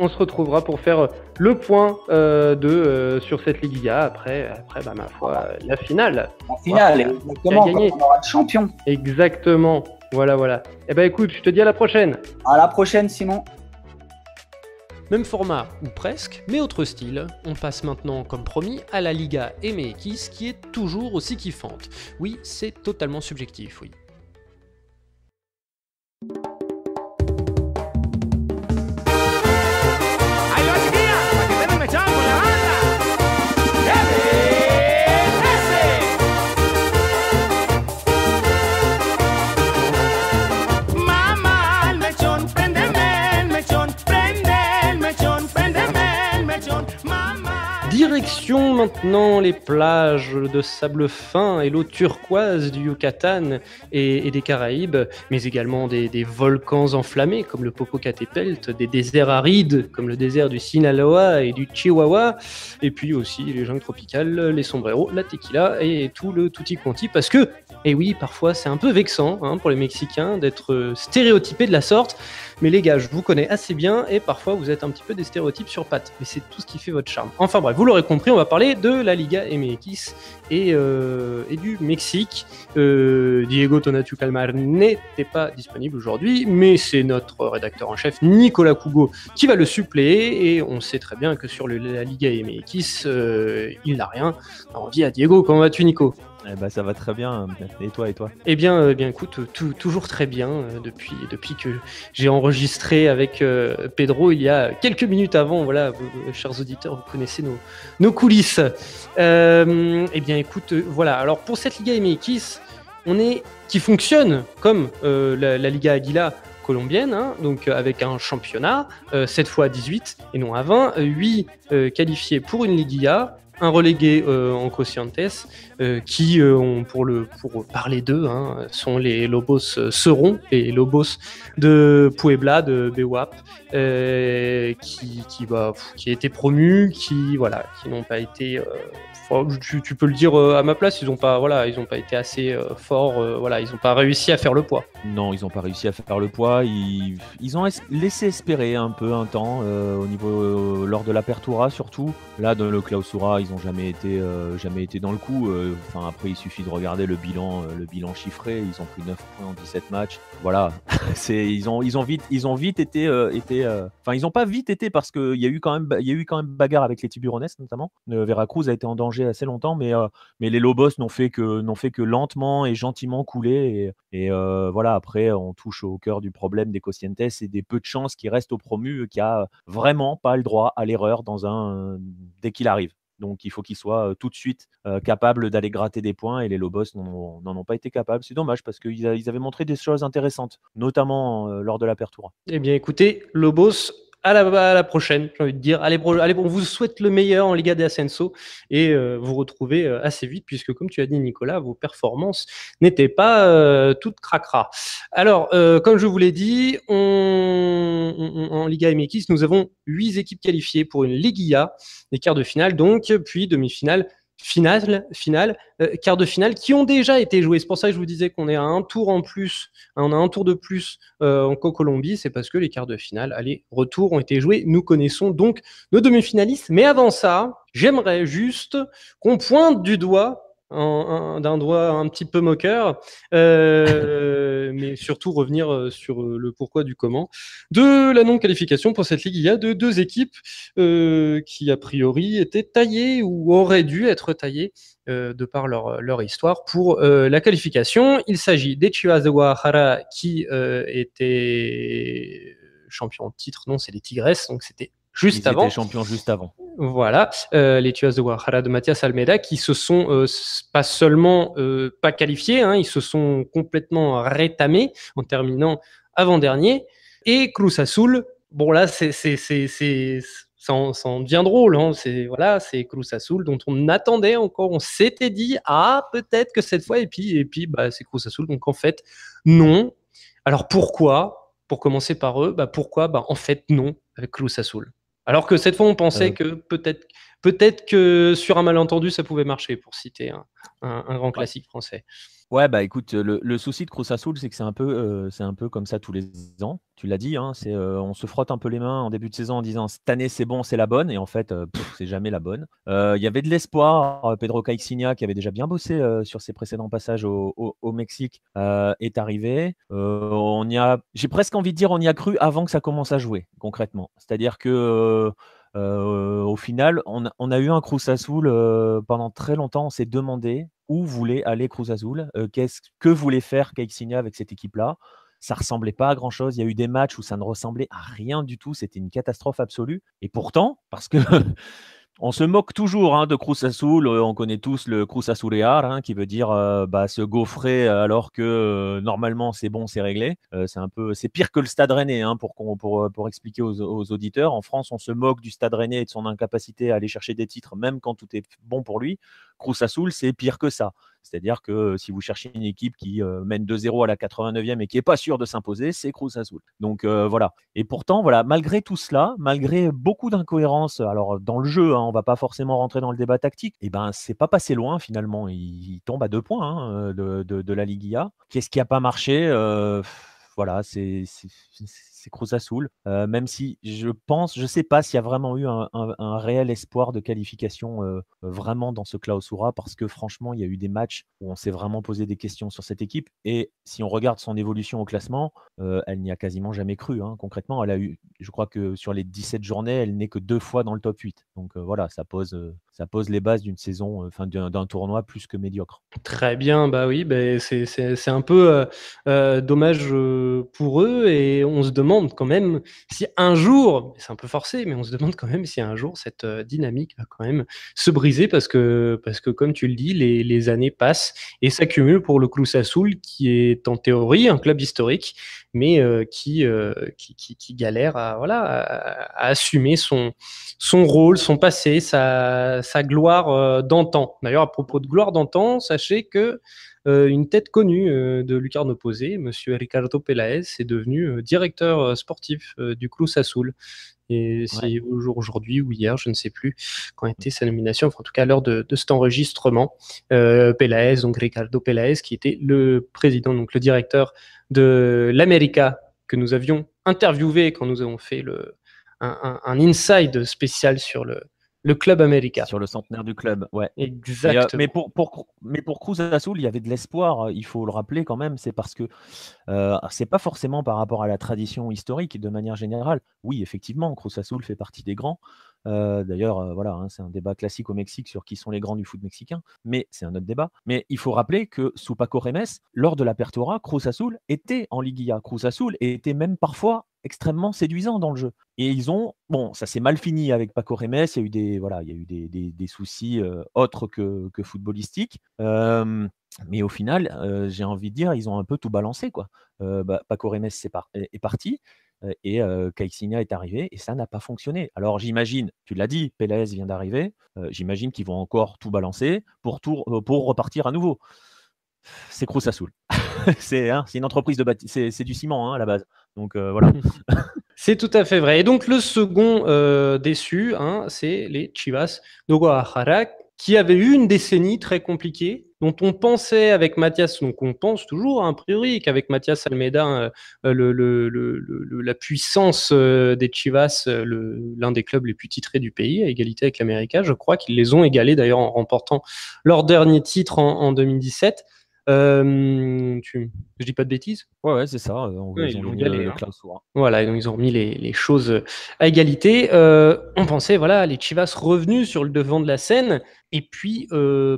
On se retrouvera pour faire le point sur cette Liga après bah, ma foi, la finale. La finale, voilà. Exactement, quand on aura le champion. Exactement, voilà. Eh ben écoute, je te dis à la prochaine. À la prochaine Simon. Même format, ou presque, mais autre style. On passe maintenant, comme promis, à la Liga MX qui est toujours aussi kiffante. Oui, c'est totalement subjectif, oui. Direction maintenant les plages de sable fin et l'eau turquoise du Yucatan et des Caraïbes, mais également des volcans enflammés comme le Popocatépetl, des déserts arides comme le désert du Sinaloa et du Chihuahua, et puis aussi les jungles tropicales, les sombreros, la tequila et tout le tutti quanti, parce que, et oui, parfois c'est un peu vexant pour les Mexicains d'être stéréotypés de la sorte. Mais les gars, je vous connais assez bien et parfois vous êtes un petit peu des stéréotypes sur pattes. Mais c'est tout ce qui fait votre charme. Enfin bref, vous l'aurez compris, on va parler de la Liga MX et du Mexique. Diego Tonatu Calmar n'était pas disponible aujourd'hui, mais c'est notre rédacteur en chef Nicolas Cougo qui va le suppléer. Et on sait très bien que sur la Liga MX, il n'a rien. Envie à Diego. Comment vas-tu, Nico ? Eh ben, ça va très bien. Et toi ? Eh bien, écoute, toujours très bien. Depuis que j'ai enregistré avec Pedro il y a quelques minutes avant. Voilà, chers auditeurs, vous connaissez nos coulisses. Eh bien, écoute, voilà. Alors, pour cette Liga MX, qui fonctionne comme la Liga Águila colombienne, donc avec un championnat, cette fois à 18 et non à 20, 8 qualifiés pour une Liguilla, un relégué en Cocientes, qui, pour parler d'eux, sont les Lobos les Lobos de Puebla, de BWAP, qui a été promu, qui n'ont pas été... tu peux le dire à ma place, ils n'ont pas été assez forts, ils n'ont pas réussi à faire le poids. Non, ils n'ont pas réussi à faire le poids. Ils ont laissé espérer un temps au niveau lors de l'Apertura surtout. Là, dans le Clausura, ils n'ont jamais été dans le coup. Après, il suffit de regarder le bilan chiffré. Ils ont pris 9 points en 17 matchs. Voilà, ils ont vite été. Ils n'ont pas vite été parce qu'il y a eu quand même bagarre avec les Tiburones notamment. Veracruz a été en danger assez longtemps, mais les Lobos n'ont fait que lentement et gentiment couler. Et voilà, après, on touche au cœur du problème des Cocientes et des peu de chances qui restent au promu, qui a vraiment pas le droit à l'erreur dès qu'il arrive. Donc, il faut qu'ils soient tout de suite capables d'aller gratter des points, et les Lobos n'en ont pas été capables. C'est dommage parce qu'ils avaient montré des choses intéressantes, notamment lors de l'Apertura. Eh bien, écoutez, Lobos, à la prochaine, j'ai envie de dire. Allez, on vous souhaite le meilleur en Liga de Ascenso et vous retrouvez assez vite, puisque comme tu as dit, Nicolas, vos performances n'étaient pas toutes cracra. Alors, comme je vous l'ai dit, en Liga MX, nous avons 8 équipes qualifiées pour une Liguilla, les quarts de finale donc, puis demi-finale, finale, quart de finale qui ont déjà été joués. C'est pour ça que je vous disais qu'on est à un tour en plus, on a un tour de plus en Colombie, c'est parce que les quarts de finale, aller-retour ont été joués. Nous connaissons donc nos demi-finalistes, mais avant ça, j'aimerais juste qu'on pointe du doigt d'un doigt un petit peu moqueur, mais surtout revenir sur le pourquoi du comment de la non-qualification pour cette ligue. Il y a deux équipes qui, a priori, étaient taillées ou auraient dû être taillées de par leur histoire pour la qualification. Il s'agit des Chivas de Guadalajara qui étaient champions de titre. Non, c'est les Tigres, donc c'était juste avant. Ils étaient champions juste avant. Voilà, les Chivas de Guadalajara de Mathias Almeida qui se sont pas seulement pas qualifiés, hein, ils se sont complètement rétamés en terminant avant-dernier. Et Cruz Azul, bon là, ça en devient drôle. Hein, c'est Cruz Azul dont on attendait encore, on s'était dit peut-être que cette fois, et puis c'est Cruz Azul. Donc en fait, non. Alors pourquoi? Pour commencer par eux, pourquoi? En fait, non, avec Cruz Azul. Alors que cette fois, on pensait que peut-être que sur un malentendu, ça pouvait marcher, pour citer un grand classique français. Ouais, écoute, le souci de Cruz Azul, c'est que c'est un peu comme ça tous les ans. Tu l'as dit, hein, on se frotte un peu les mains en début de saison en disant cette année c'est bon, c'est la bonne, et en fait, c'est jamais la bonne. Il y avait de l'espoir. Pedro Caixinha, qui avait déjà bien bossé sur ses précédents passages au Mexique, est arrivé. J'ai presque envie de dire, on y a cru avant que ça commence à jouer, concrètement. C'est-à-dire que au final, on a eu un Cruz Azul pendant très longtemps. On s'est demandé où voulait aller Cruz Azul, que voulait faire Caixinha avec cette équipe-là. Ça ressemblait pas à grand-chose. Il y a eu des matchs où ça ne ressemblait à rien du tout. C'était une catastrophe absolue. Et pourtant, parce que on se moque toujours de Cruz Azul. On connaît tous le Cruz Azulear, qui veut dire se gaufrer alors que normalement c'est bon, c'est réglé. C'est pire que le Stade Rennais, pour expliquer aux auditeurs. En France, on se moque du Stade Rennais et de son incapacité à aller chercher des titres, même quand tout est bon pour lui. Cruz Azul, c'est pire que ça. C'est-à-dire que si vous cherchez une équipe qui mène 2-0 à la 89e et qui n'est pas sûre de s'imposer, c'est Cruz Azul. Donc voilà. Et pourtant, voilà, malgré tout cela, malgré beaucoup d'incohérences, alors dans le jeu, on ne va pas forcément rentrer dans le débat tactique, c'est pas passé loin finalement. Il tombe à 2 points de la Ligue IA. Qu'est-ce qui n'a pas marché? Voilà, c'est Cruz Azul. Même si je sais pas s'il y a vraiment eu un réel espoir de qualification vraiment dans ce Clausura, parce que franchement, il y a eu des matchs où on s'est vraiment posé des questions sur cette équipe. Et si on regarde son évolution au classement, elle n'y a quasiment jamais cru. Concrètement, je crois que sur les 17 journées, elle n'est que 2 fois dans le top 8. Donc voilà, ça pose les bases d'une saison, d'un tournoi plus que médiocre. Très bien, oui, c'est un peu dommage pour eux, et on se demande quand même si un jour, c'est un peu forcé, mais on se demande quand même si un jour cette dynamique va quand même se briser, parce que comme tu le dis, les années passent et s'accumulent pour le Cruz Azul, qui est en théorie un club historique, mais qui galère à assumer son rôle, son passé, sa gloire d'antan. D'ailleurs, à propos de gloire d'antan, sachez que une tête connue de Lucarno Posé, monsieur Ricardo Peláez, est devenu directeur sportif du Cruz Azul. Et c'est aujourd'hui ou hier, je ne sais plus quand était sa nomination, enfin, en tout cas à l'heure de cet enregistrement. Peláez, donc Ricardo Peláez, qui était le président, donc le directeur de l'América, que nous avions interviewé quand nous avons fait un inside spécial sur le Club América. Sur le centenaire du club, ouais. Exactement. Mais pour Cruz Azul, il y avait de l'espoir, il faut le rappeler quand même. C'est parce que c'est pas forcément par rapport à la tradition historique de manière générale. Oui, effectivement, Cruz Azul fait partie des grands. D'ailleurs, voilà, c'est un débat classique au Mexique sur qui sont les grands du foot mexicain, mais c'est un autre débat. Mais il faut rappeler que sous Paco Remes, lors de l'Apertura, Cruz Azul était en Liguilla. Cruz Azul était même parfois extrêmement séduisant dans le jeu. Et ça s'est mal fini avec Paco Remes. Il y a eu des soucis autres que footballistiques. Mais au final, j'ai envie de dire, ils ont un peu tout balancé, quoi. Paco Remes est parti. Et Caixinha est arrivé et ça n'a pas fonctionné. Alors j'imagine, tu l'as dit, Peláez vient d'arriver, j'imagine qu'ils vont encore tout balancer pour repartir à nouveau. C'est Cruz Azul. C'est une entreprise c'est du ciment à la base. Donc voilà. C'est tout à fait vrai. Et donc le second déçu, c'est les Chivas de Guadalajara, qui avait eu une décennie très compliquée, dont on pensait avec Mathias, donc on pense toujours a priori qu'avec Mathias Almeida, la puissance des Chivas, l'un des clubs les plus titrés du pays, à égalité avec l'América, je crois qu'ils les ont égalés d'ailleurs en remportant leur dernier titre en 2017. Je dis pas de bêtises? Ouais, c'est ça. Ouais, Ils ils ont l'ont gagné égalé, le hein. Clausura. Voilà, et donc ils ont remis les choses à égalité. On pensait, voilà, les Chivas revenus sur le devant de la scène, et puis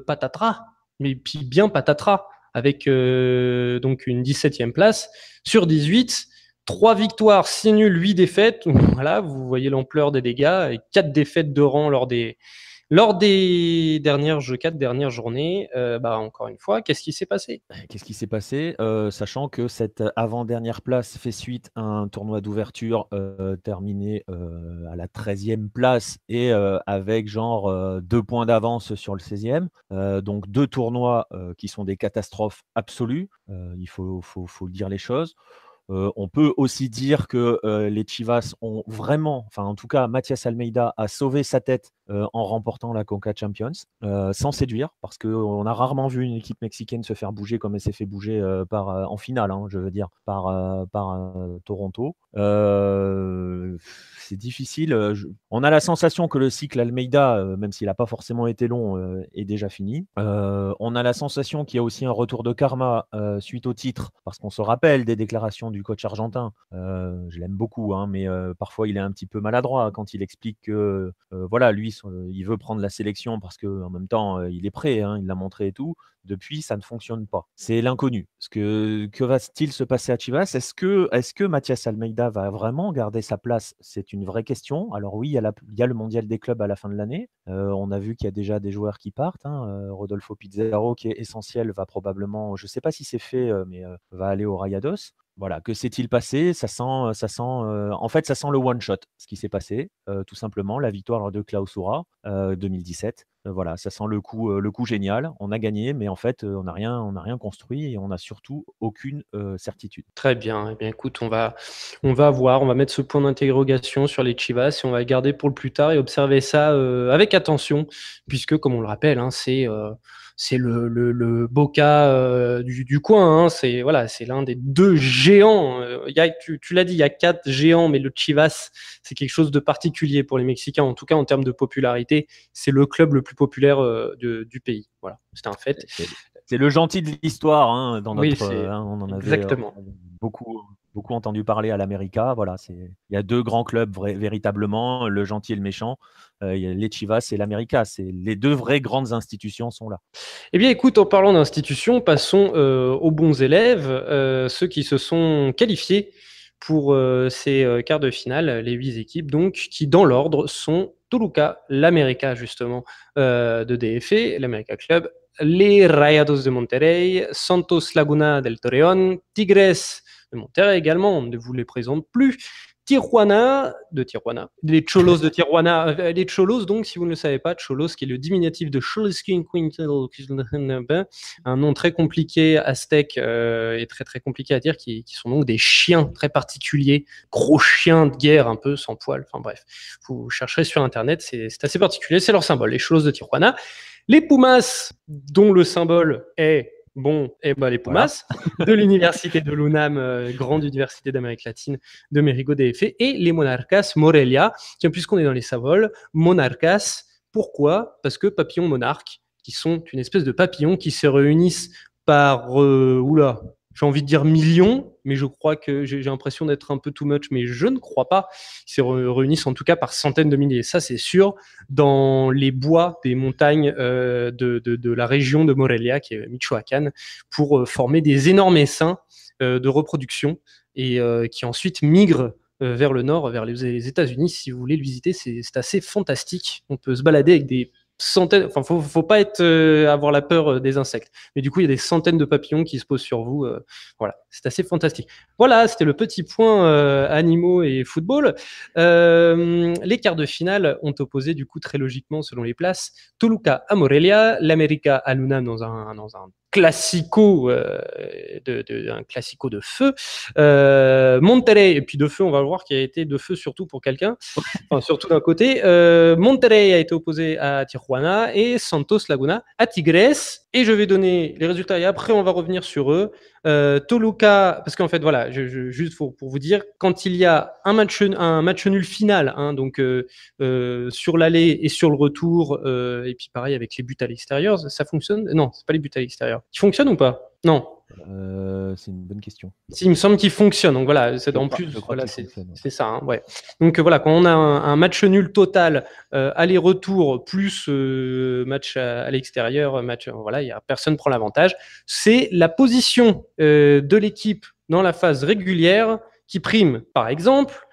patatras, mais puis bien patatras, avec donc une 17e place sur 18, 3 victoires, 6 nuls, 8 défaites. Voilà, vous voyez l'ampleur des dégâts, et 4 défaites de rang lors des 4 dernières journées. Encore une fois, qu'est-ce qui s'est passé? Qu'est-ce qui s'est passé? Sachant que cette avant-dernière place fait suite à un tournoi d'ouverture, terminé, à la 13e place et avec genre, 2 points d'avance sur le 16e. Donc 2 tournois, qui sont des catastrophes absolues. Il faut dire les choses. On peut aussi dire que, les Chivas ont vraiment, enfin en tout cas Mathias Almeida a sauvé sa tête, en remportant la Conca Champions, sans séduire, parce qu'on a rarement vu une équipe mexicaine se faire bouger comme elle s'est fait bouger, en finale, hein, je veux dire, par Toronto. C'est difficile, on a la sensation que le cycle Almeida, même s'il n'a pas forcément été long, est déjà fini. On a la sensation qu'il y a aussi un retour de karma, suite au titre, parce qu'on se rappelle des déclarations du coach argentin. Je l'aime beaucoup, hein, mais parfois il est un petit peu maladroit quand il explique que voilà, lui, il veut prendre la sélection parce qu'en même temps, il est prêt, hein, il l'a montré et tout. Depuis, ça ne fonctionne pas. C'est l'inconnu. Que va-t-il se passer à Chivas? Est-ce que Mathias Almeida va vraiment garder sa place? C'est une vraie question. Alors oui, il y a le mondial des clubs à la fin de l'année. On a vu qu'il y a déjà des joueurs qui partent, hein. Rodolfo Pizarro, qui est essentiel, va probablement, je ne sais pas si c'est fait, mais va aller au Rayados. Voilà, que s'est-il passé? En fait, ça sent le one shot, ce qui s'est passé, tout simplement, la victoire de Clausura 2017. Voilà, ça sent le coup génial. On a gagné, mais en fait, on n'a rien construit et on n'a surtout aucune certitude. Très bien. Eh bien, écoute, on va voir, on va mettre ce point d'interrogation sur les Chivas et on va le garder pour le plus tard et observer ça avec attention, puisque, comme on le rappelle, hein, c'est le Boca du coin. Hein. C'est voilà, c'est l'un des 2 géants. Tu l'as dit, il y a 4 géants, mais le Chivas, c'est quelque chose de particulier pour les Mexicains. En tout cas, en termes de popularité, c'est le club le plus populaire du pays. Voilà, c'est un fait. C'est le gentil de l'histoire, hein, dans Oui, notre, c'est on en avait exactement. beaucoup entendu parler à l'América. Voilà, il y a 2 grands clubs véritablement, le gentil et le méchant. Il y a les Chivas et l'América. C'est les 2 vraies grandes institutions sont là. Eh bien, écoute, en parlant d'institutions, passons aux bons élèves, ceux qui se sont qualifiés pour ces quarts de finale, les 8 équipes, donc, qui, dans l'ordre, sont Toluca, l'América, justement, de DF, l'América Club, les Rayados de Monterrey, Santos Laguna del Torreón, Tigres de Monterrey également, on ne vous les présente plus, Tijuana, les Cholos de Tijuana, les Cholos, donc, si vous ne le savez pas, Cholos, qui est le diminutif de Choloskin Quintel, un nom très compliqué, aztèque, et très très compliqué à dire, qui sont donc des chiens très particuliers, gros chiens de guerre, un peu sans poils, enfin bref, vous chercherez sur internet, c'est assez particulier, c'est leur symbole, les Cholos de Tijuana. Les Pumas, dont le symbole est les Pumas, voilà, de l'université de l'UNAM, grande université d'Amérique latine de Mérigo DF, et les Monarcas Morelia. Tiens, puisqu'on est dans les symboles, Monarcas, pourquoi? Parce que papillons monarques, qui sont une espèce de papillons qui se réunissent par, j'ai envie de dire millions, mais je crois que j'ai l'impression d'être un peu too much, mais je ne crois pas. Ils se réunissent en tout cas par centaines de milliers, ça c'est sûr, dans les bois des montagnes de la région de Morelia, qui est Michoacán, pour former des énormes essaims de reproduction et qui ensuite migrent vers le nord, vers les États-Unis. Si vous voulez le visiter, c'est assez fantastique. On peut se balader avec des centaines, enfin, faut pas avoir la peur des insectes. Mais du coup, il y a des centaines de papillons qui se posent sur vous. Voilà, c'est assez fantastique. Voilà, c'était le petit point animaux et football. Les quarts de finale ont opposé, du coup, très logiquement, selon les places, Toluca à Morelia, l'América à l'UNAM dans un classico, un classico de feu. Monterrey, et puis de feu, on va voir qu'il a été de feu surtout pour quelqu'un, enfin, surtout d'un côté. Monterrey a été opposé à Tijuana et Santos Laguna à Tigres. Et je vais donner les résultats et après on va revenir sur eux. Toluca, parce qu'en fait, voilà, juste pour vous dire, quand il y a un match nul final, hein, donc sur l'aller et sur le retour, et puis pareil avec les buts à l'extérieur, ça fonctionne? Non, c'est pas les buts à l'extérieur. Ils fonctionnent ou pas? Non. C'est une bonne question. Si, il me semble qu'il fonctionne. Donc voilà, en plus, voilà, c'est ça. Hein, ouais. Donc voilà, quand on a un match nul total, aller-retour plus match à l'extérieur, voilà, personne prend l'avantage. C'est la position de l'équipe dans la phase régulière qui prime. Par exemple,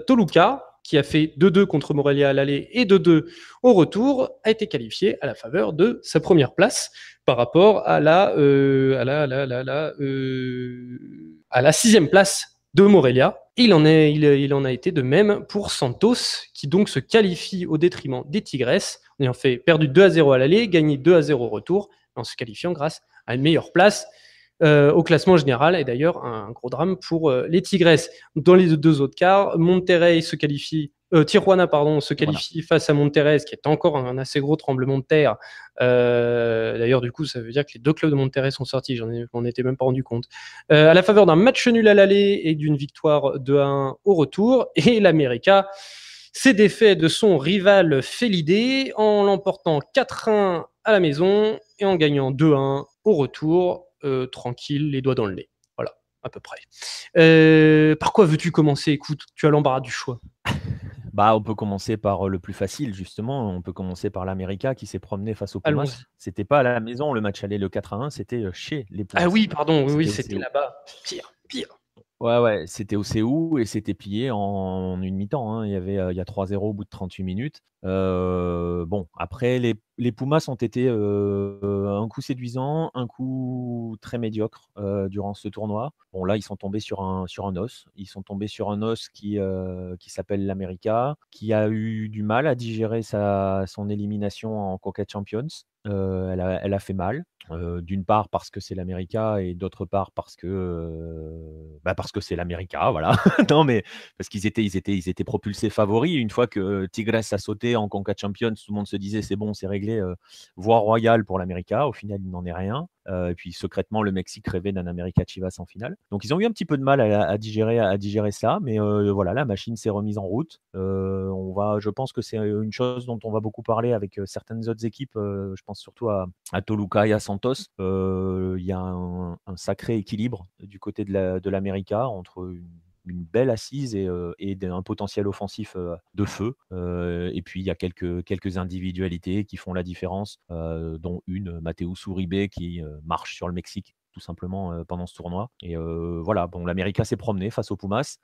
Toluca, qui a fait 2-2 contre Morelia à l'aller et 2-2 au retour, a été qualifié à la faveur de sa première place par rapport à la 6e place de Morelia. Il en a été de même pour Santos, qui donc se qualifie au détriment des Tigres, en ayant fait perdu 2-0 à l'aller, gagné 2-0 au retour, en se qualifiant grâce à une meilleure place au classement général, et d'ailleurs un gros drame pour les Tigres. Dans les deux autres cas, Tijuana se qualifie face à Monterrey, ce qui est encore un assez gros tremblement de terre. D'ailleurs, du coup, ça veut dire que les deux clubs de Monterrey sont sortis, j'en étais même pas rendu compte. À la faveur d'un match nul à l'aller et d'une victoire 2-1 au retour, et l'América s'est défait de son rival Félidé en l'emportant 4-1 à la maison et en gagnant 2-1 au retour. Tranquille, les doigts dans le nez. Voilà, à peu près. Par quoi veux-tu commencer? Écoute, tu as l'embarras du choix. On peut commencer par le plus facile, justement. On peut commencer par l'América qui s'est promené face aux Pumas. C'était pas à la maison le match aller, le 4-1, c'était chez les Pumas. Ah oui, pardon, oui, c'était là-bas. Pire. Ouais, c'était au CU et c'était plié en une mi-temps. Hein. Il y a 3-0 au bout de 38 minutes. Bon, après, les Pumas ont été un coup séduisants, un coup très médiocre durant ce tournoi. Bon, là, ils sont tombés sur un os. Ils sont tombés sur un os qui s'appelle l'América, qui a eu du mal à digérer son élimination en Conca Champions. Elle a fait mal. D'une part parce que c'est l'América et d'autre part parce que c'est l'América, voilà. Non, mais parce qu'ils étaient propulsés favoris. Une fois que Tigres a sauté en Conca Champions, tout le monde se disait c'est bon, c'est réglé, voie royale pour l'América. Au final, il n'en est rien. Et puis secrètement, le Mexique rêvait d'un América Chivas en finale. Donc ils ont eu un petit peu de mal à digérer ça, mais voilà, la machine s'est remise en route. Je pense que c'est une chose dont on va beaucoup parler avec certaines autres équipes. Je pense surtout à Toluca et à Santos. Il y a un sacré équilibre du côté de l'América entre une belle assise et un potentiel offensif de feu. Et puis, il y a quelques individualités qui font la différence, dont une, Mateusz Uribe, qui marche sur le Mexique tout simplement pendant ce tournoi. Et voilà, bon, l'América s'est promené face aux Pumas.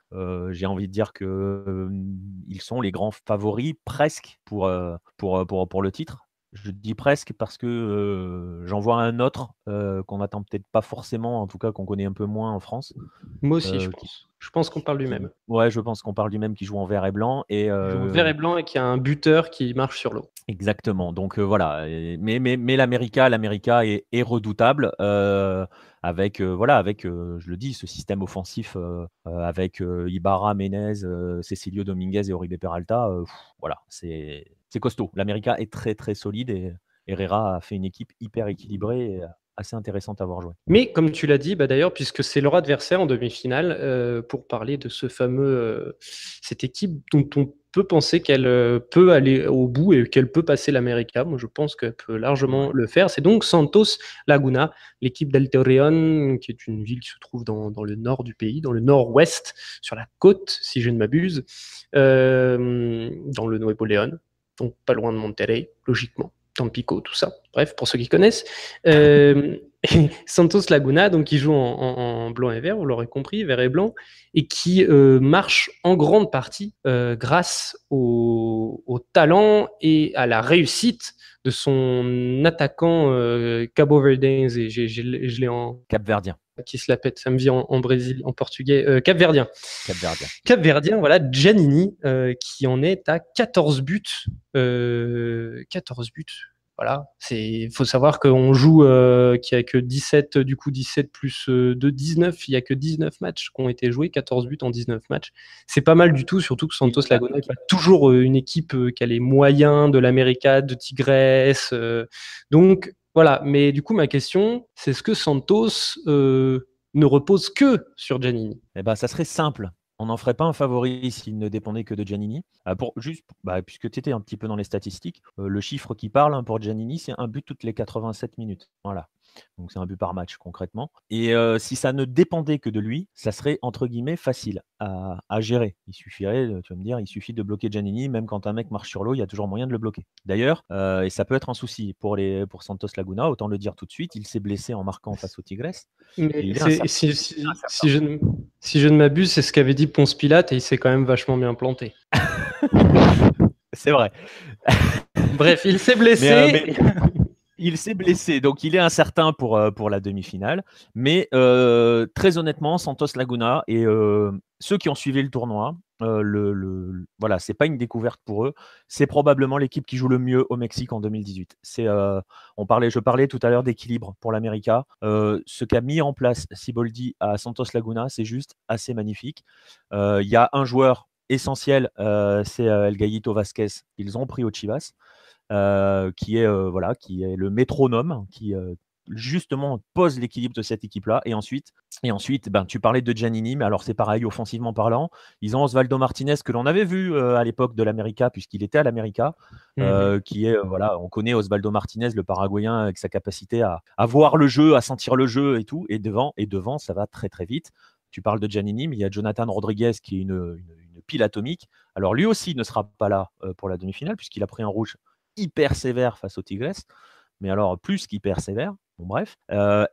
J'ai envie de dire qu'ils sont les grands favoris presque pour le titre. Je dis presque parce que j'en vois un autre qu'on n'attend peut-être pas forcément, en tout cas qu'on connaît un peu moins en France. Moi aussi, je pense. Je pense qu'on parle du même. Ouais, je pense qu'on parle du même, qui joue en vert et blanc. Qui joue en vert et blanc et qui a un buteur qui marche sur l'eau. Exactement. Donc voilà. Mais l'América est redoutable avec, je le dis, ce système offensif avec Ibarra, Menez, Cecilio Dominguez et Oribe Peralta. Voilà, c'est costaud. L'América est très très solide et Herrera a fait une équipe hyper équilibrée et assez intéressante à voir jouer. Mais comme tu l'as dit, d'ailleurs, puisque c'est leur adversaire en demi-finale, pour parler de cette équipe dont on peut penser qu'elle peut aller au bout et qu'elle peut passer l'América. Moi, je pense qu'elle peut largement le faire. C'est donc Santos Laguna, l'équipe d'El Torreón, qui est une ville qui se trouve dans le nord du pays, dans le nord-ouest, sur la côte, si je ne m'abuse, dans le Nuevo León, donc pas loin de Monterrey, logiquement. Tampico, tout ça. Bref, pour ceux qui connaissent. Santos Laguna, donc qui joue en blanc et vert, vous l'aurez compris, vert et blanc, et qui marche en grande partie grâce au talent et à la réussite de son attaquant cabo-verdien, et je l'ai en... Cap-verdien. Qui se la pète, ça me vient en Brésil, en portugais, Cap-verdien, voilà, Giannini, qui en est à 14 buts. 14 buts. voilà. Il faut savoir qu'on joue, qu'il n'y a que 17, du coup 17 plus 2, 19. Il n'y a que 19 matchs qui ont été joués, 14 buts en 19 matchs. C'est pas mal du tout, surtout que Santos Laguna n'est pas toujours une équipe qui a les moyens de l'América, de Tigres. Donc voilà, mais du coup ma question, c'est est-ce que Santos ne repose que sur Giannini? Eh ben, ça serait simple. On n'en ferait pas un favori s'il ne dépendait que de Giannini. Puisque tu étais un petit peu dans les statistiques, le chiffre qui parle pour Giannini, c'est un but toutes les 87 minutes. Voilà. Donc c'est un but par match concrètement. Et si ça ne dépendait que de lui, ça serait entre guillemets facile à gérer. Il suffirait, tu vas me dire, il suffit de bloquer Giannini, même quand un mec marche sur l'eau, il y a toujours moyen de le bloquer. D'ailleurs, et ça peut être un souci pour Santos Laguna, autant le dire tout de suite, il s'est blessé en marquant face au Tigres. Mais si je ne m'abuse, c'est ce qu'avait dit Ponce Pilate et il s'est quand même vachement bien planté. C'est vrai. Bref, il s'est blessé. Il s'est blessé, donc il est incertain pour la demi-finale. Mais très honnêtement, Santos Laguna et ceux qui ont suivi le tournoi, voilà, c'est pas une découverte pour eux. C'est probablement l'équipe qui joue le mieux au Mexique en 2018. Je parlais tout à l'heure d'équilibre pour l'América. Ce qu'a mis en place Siboldi à Santos Laguna, c'est juste assez magnifique. Il y a un joueur essentiel, c'est El Gallito Vázquez, qu'ils ont pris au Chivas. Qui est le métronome, qui justement pose l'équilibre de cette équipe-là. Et ensuite, tu parlais de Giannini, mais alors c'est pareil, offensivement parlant. Ils ont Osvaldo Martinez, que l'on avait vu à l'époque de l'América, puisqu'il était à l'América, qui est, on connaît Osvaldo Martinez, le Paraguayen, avec sa capacité à voir le jeu, à sentir le jeu et tout. Et devant, ça va très très vite. Tu parles de Giannini, mais il y a Jonathan Rodriguez qui est une pile atomique. Alors lui aussi ne sera pas là pour la demi-finale, puisqu'il a pris un rouge hyper sévère face aux Tigres, mais alors plus qu'hyper sévère. Bon, bref.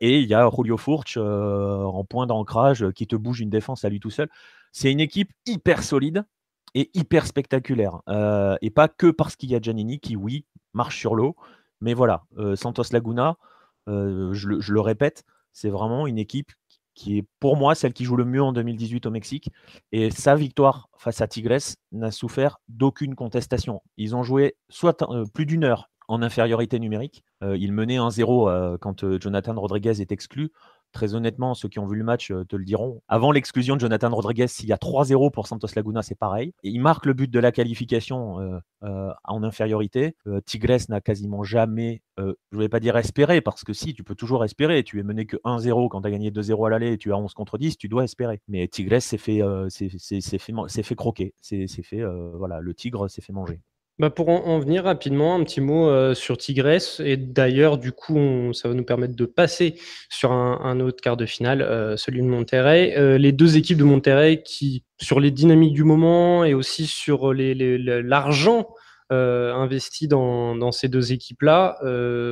Et il y a Julio Furch en point d'ancrage qui te bouge une défense à lui tout seul. C'est une équipe hyper solide et hyper spectaculaire. Et pas que parce qu'il y a Giannini qui, oui, marche sur l'eau. Mais voilà, Santos Laguna, je le répète, c'est vraiment une équipe qui est pour moi celle qui joue le mieux en 2018 au Mexique. Et sa victoire face à Tigres n'a souffert d'aucune contestation. Ils ont joué soit plus d'une heure en infériorité numérique. Ils menaient 1-0 quand Jonathan Rodriguez est exclu. Très honnêtement, ceux qui ont vu le match te le diront. Avant l'exclusion de Jonathan Rodriguez, s'il y a 3-0 pour Santos Laguna, c'est pareil. Et il marque le but de la qualification en infériorité. Tigres n'a quasiment jamais, je ne vais pas dire espérer, parce que si, tu peux toujours espérer. Tu es mené que 1-0 quand tu as gagné 2-0 à l'aller et tu as 11 contre 10, tu dois espérer. Mais Tigres s'est fait croquer. Le Tigre s'est fait manger. Pour en venir rapidement, un petit mot sur Tigres. Et d'ailleurs, du coup, ça va nous permettre de passer sur un autre quart de finale, celui de Monterrey. Les deux équipes de Monterrey qui, sur les dynamiques du moment et aussi sur l'argent investi dans ces deux équipes-là,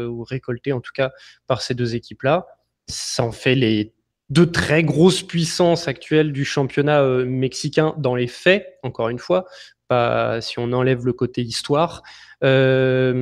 ou récolté en tout cas par ces deux équipes-là, ça en fait les deux très grosses puissances actuelles du championnat mexicain dans les faits, encore une fois. Pas, si on enlève le côté histoire. Est-ce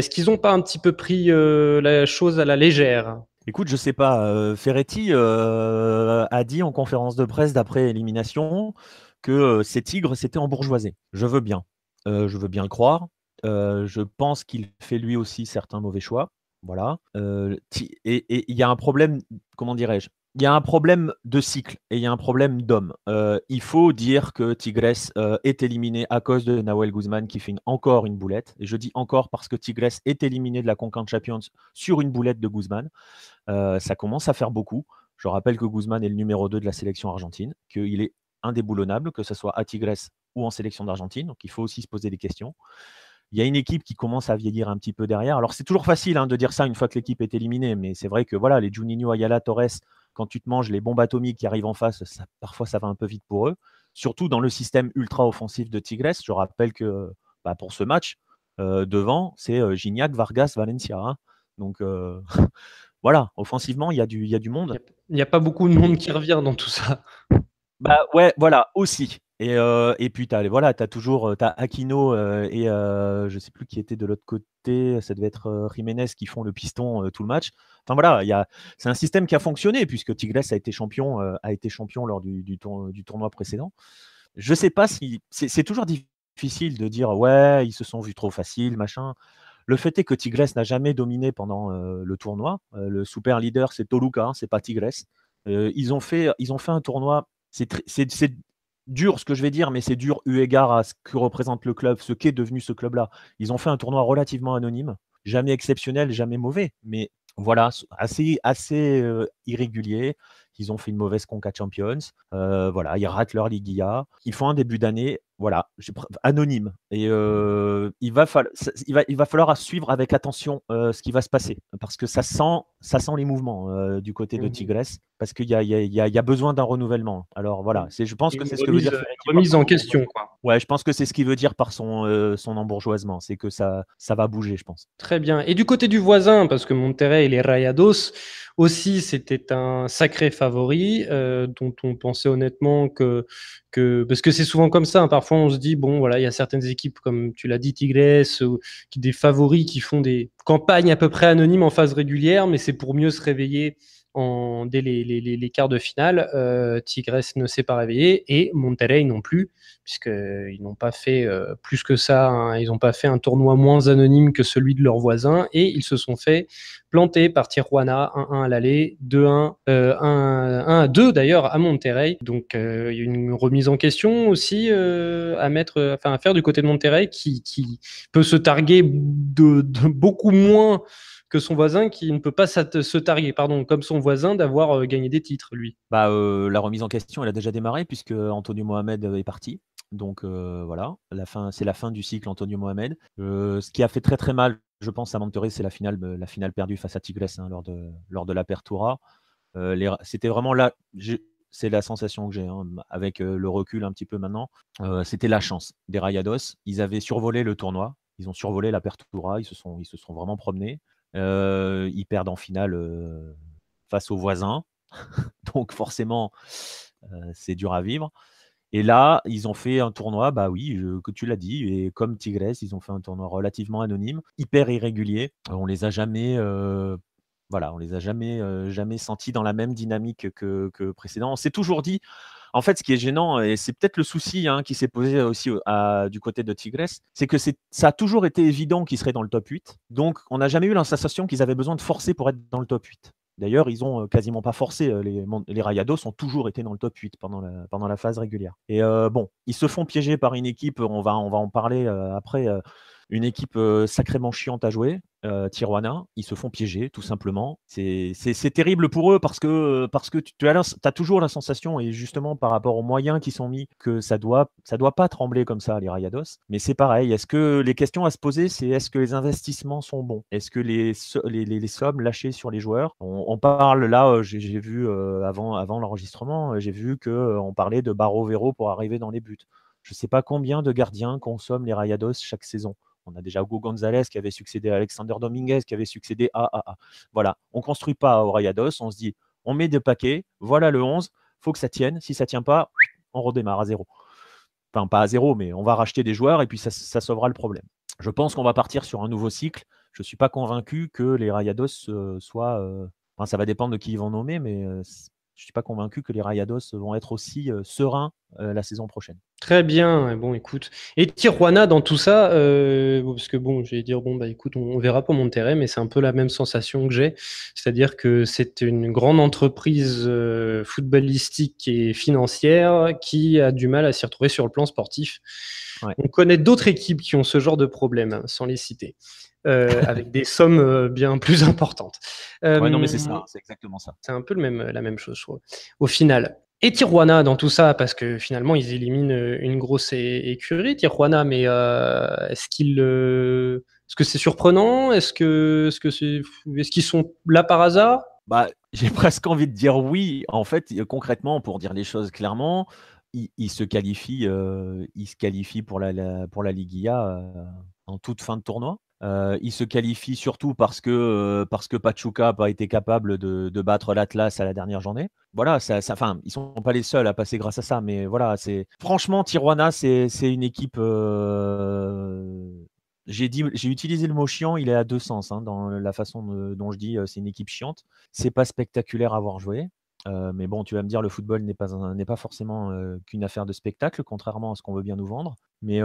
qu'ils n'ont pas un petit peu pris la chose à la légère? Écoute, je sais pas. Ferretti a dit en conférence de presse d'après élimination que ces Tigres s'étaient embourgeoisés. Je veux bien le croire. Je pense qu'il fait lui aussi certains mauvais choix. Voilà. Et il y a un problème, comment dirais-je? Il y a un problème de cycle et il y a un problème d'homme. Il faut dire que Tigres est éliminé à cause de Nahuel Guzman qui fait encore une boulette. Et je dis encore parce que Tigres est éliminé de la Concacaf Champions sur une boulette de Guzman. Ça commence à faire beaucoup. Je rappelle que Guzman est le numéro 2 de la sélection argentine, qu'il est indéboulonnable, que ce soit à Tigres ou en sélection d'Argentine. Donc il faut aussi se poser des questions. Il y a une équipe qui commence à vieillir un petit peu derrière. Alors c'est toujours facile de dire ça une fois que l'équipe est éliminée, mais c'est vrai que voilà, les Juninho, Ayala, Torres, quand tu te manges les bombes atomiques qui arrivent en face, parfois ça va un peu vite pour eux. Surtout dans le système ultra offensif de Tigres. Je rappelle que pour ce match, devant, c'est Gignac, Vargas, Valencia. Donc voilà, offensivement, il y a du monde. Il n'y a pas beaucoup de monde qui revient dans tout ça. Ouais, voilà, aussi. Et puis, tu as toujours Aquino et je ne sais plus qui était de l'autre côté, ça devait être Jiménez qui font le piston tout le match. Enfin voilà, c'est un système qui a fonctionné puisque Tigres a été champion lors du tournoi précédent. Je ne sais pas si. C'est toujours difficile de dire ouais, ils se sont vus trop faciles, machin. Le fait est que Tigres n'a jamais dominé pendant le tournoi. Le super leader, c'est Toluca, hein, c'est pas Tigres. Ils ont fait un tournoi. C'est dur ce que je vais dire, mais c'est dur eu égard à ce que représente le club, ce qu'est devenu ce club-là. Ils ont fait un tournoi relativement anonyme, jamais exceptionnel, jamais mauvais, mais voilà, assez irrégulier. Ils ont fait une mauvaise Conca Champions. Voilà, ils ratent leur Liguilla. Ils font un début d'année, voilà, anonyme. Et il va falloir suivre avec attention ce qui va se passer, parce que ça sent les mouvements du côté de Tigres, parce qu'il y a besoin d'un renouvellement. Alors voilà, je pense que c'est ce que veut dire remise en question, quoi. Ouais, je pense que c'est ce qu'il veut dire par son embourgeoisement, c'est que ça va bouger, je pense. Très bien. Et du côté du voisin, parce que Monterrey et les Rayados aussi, c'était un sacré favori dont on pensait honnêtement parce que c'est souvent comme ça, hein. Parfois, on se dit, bon, voilà, il y a certaines équipes, comme tu l'as dit, Tigres, des favoris qui font des campagnes à peu près anonymes en phase régulière, mais c'est pour mieux se réveiller dès les quarts de finale. Tigres ne s'est pas réveillé et Monterrey non plus, puisqu'ils n'ont pas fait plus que ça, hein. Ils n'ont pas fait un tournoi moins anonyme que celui de leurs voisins et ils se sont fait planter par Tijuana 1-1 à l'aller, 2-1, 1-2 d'ailleurs à Monterrey. Donc il y a une remise en question aussi à faire du côté de Monterrey qui peut se targuer de beaucoup moins que son voisin qui ne peut pas se targuer, comme son voisin, d'avoir gagné des titres, lui. La remise en question, elle a déjà démarré puisque Antonio Mohamed est parti. Donc voilà, c'est la fin du cycle Antonio Mohamed. Ce qui a fait très très mal, je pense, à Monterrey, c'est la finale perdue face à Tigres, hein, lors de l'Apertura. C'était vraiment là, c'est la sensation que j'ai, hein, avec le recul un petit peu maintenant. C'était la chance des Rayados. Ils avaient survolé le tournoi, ils ont survolé l'Apertura, ils se sont vraiment promenés. Ils perdent en finale face aux voisins. Donc forcément, c'est dur à vivre. Et là, ils ont fait un tournoi, bah oui, que tu l'as dit, et comme Tigres, ils ont fait un tournoi relativement anonyme, hyper irrégulier. On les a jamais, jamais sentis dans la même dynamique que précédent. On s'est toujours dit, en fait, ce qui est gênant, et c'est peut-être le souci qui s'est posé aussi du côté de Tigres, c'est que ça a toujours été évident qu'ils seraient dans le top 8. Donc, on n'a jamais eu la sensation qu'ils avaient besoin de forcer pour être dans le top 8. D'ailleurs, ils ont quasiment pas forcé. Les Rayados ont toujours été dans le top 8 pendant la phase régulière. Et bon, ils se font piéger par une équipe, on va en parler après, une équipe sacrément chiante à jouer, Tijuana. Ils se font piéger, tout simplement. C'est terrible pour eux parce que tu as toujours la sensation, et justement par rapport aux moyens qui sont mis, que ça doit pas trembler comme ça, les Rayados. Mais c'est pareil, est-ce que les questions à se poser, c'est est-ce que les investissements sont bons? Est-ce que les sommes lâchées sur les joueurs? On parle là, j'ai vu avant l'enregistrement, j'ai vu qu'on parlait de Barovero pour arriver dans les buts. Je ne sais pas combien de gardiens consomment les Rayados chaque saison. On a déjà Hugo González qui avait succédé à Alexander Dominguez, qui avait succédé à. Voilà, on ne construit pas au Rayados, on se dit, on met des paquets, voilà le 11, il faut que ça tienne. Si ça ne tient pas, on redémarre à zéro. Enfin, pas à zéro, mais on va racheter des joueurs et puis ça sauvera le problème. Je pense qu'on va partir sur un nouveau cycle. Je ne suis pas convaincu que les Rayados soient... ça va dépendre de qui ils vont nommer, mais je ne suis pas convaincu que les Rayados vont être aussi sereins la saison prochaine. Très bien, bon écoute. Et Tijuana dans tout ça, parce que bon, j'allais dire, bon bah écoute, on verra pour Monterrey, mais c'est un peu la même sensation que j'ai. C'est-à-dire que c'est une grande entreprise footballistique et financière qui a du mal à s'y retrouver sur le plan sportif. Ouais. On connaît d'autres équipes qui ont ce genre de problème, hein, sans les citer. Avec des sommes bien plus importantes. Ouais, non, mais c'est ça, c'est exactement ça. C'est un peu la même chose, je trouve, au final. Et Tijuana dans tout ça, parce que finalement, ils éliminent une grosse écurie, Tijuana, mais est-ce que c'est surprenant? Est-ce qu'ils sont là par hasard? Bah, j'ai presque envie de dire oui. En fait, concrètement, pour dire les choses clairement, ils se qualifient pour la Liguilla en toute fin de tournoi. Ils se qualifient surtout parce que Pachuca n'a pas été capable de battre l'Atlas à la dernière journée. Voilà, ils ne sont pas les seuls à passer grâce à ça, mais voilà, franchement, Tijuana, c'est une équipe. J'ai utilisé le mot chiant, il est à deux sens, hein, dans la façon dont je dis c'est une équipe chiante. C'est pas spectaculaire à voir jouer. Mais bon, tu vas me dire, le football n'est pas forcément qu'une affaire de spectacle, contrairement à ce qu'on veut bien nous vendre. Mais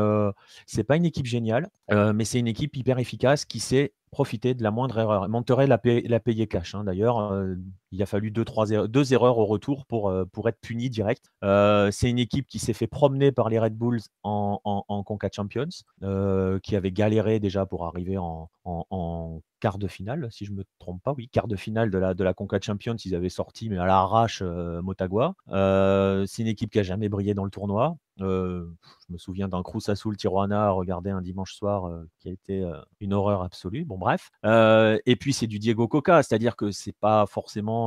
c'est pas une équipe géniale, mais c'est une équipe hyper efficace qui sait profiter de la moindre erreur. Monterrey l'a payé cash, hein, d'ailleurs. Il a fallu deux erreurs au retour pour être puni direct. C'est une équipe qui s'est fait promener par les Red Bulls en Conca Champions, qui avait galéré déjà pour arriver en quart de finale, si je ne me trompe pas. Oui, quart de finale de la Conca Champions. Ils avaient sorti, mais à l'arrache, Motagua. C'est une équipe qui n'a jamais brillé dans le tournoi. Je me souviens d'un Cruz Azul Tijuana regardé un dimanche soir qui a été une horreur absolue. Bon, bref. Et puis, c'est du Diego Coca, c'est-à-dire que c'est pas forcément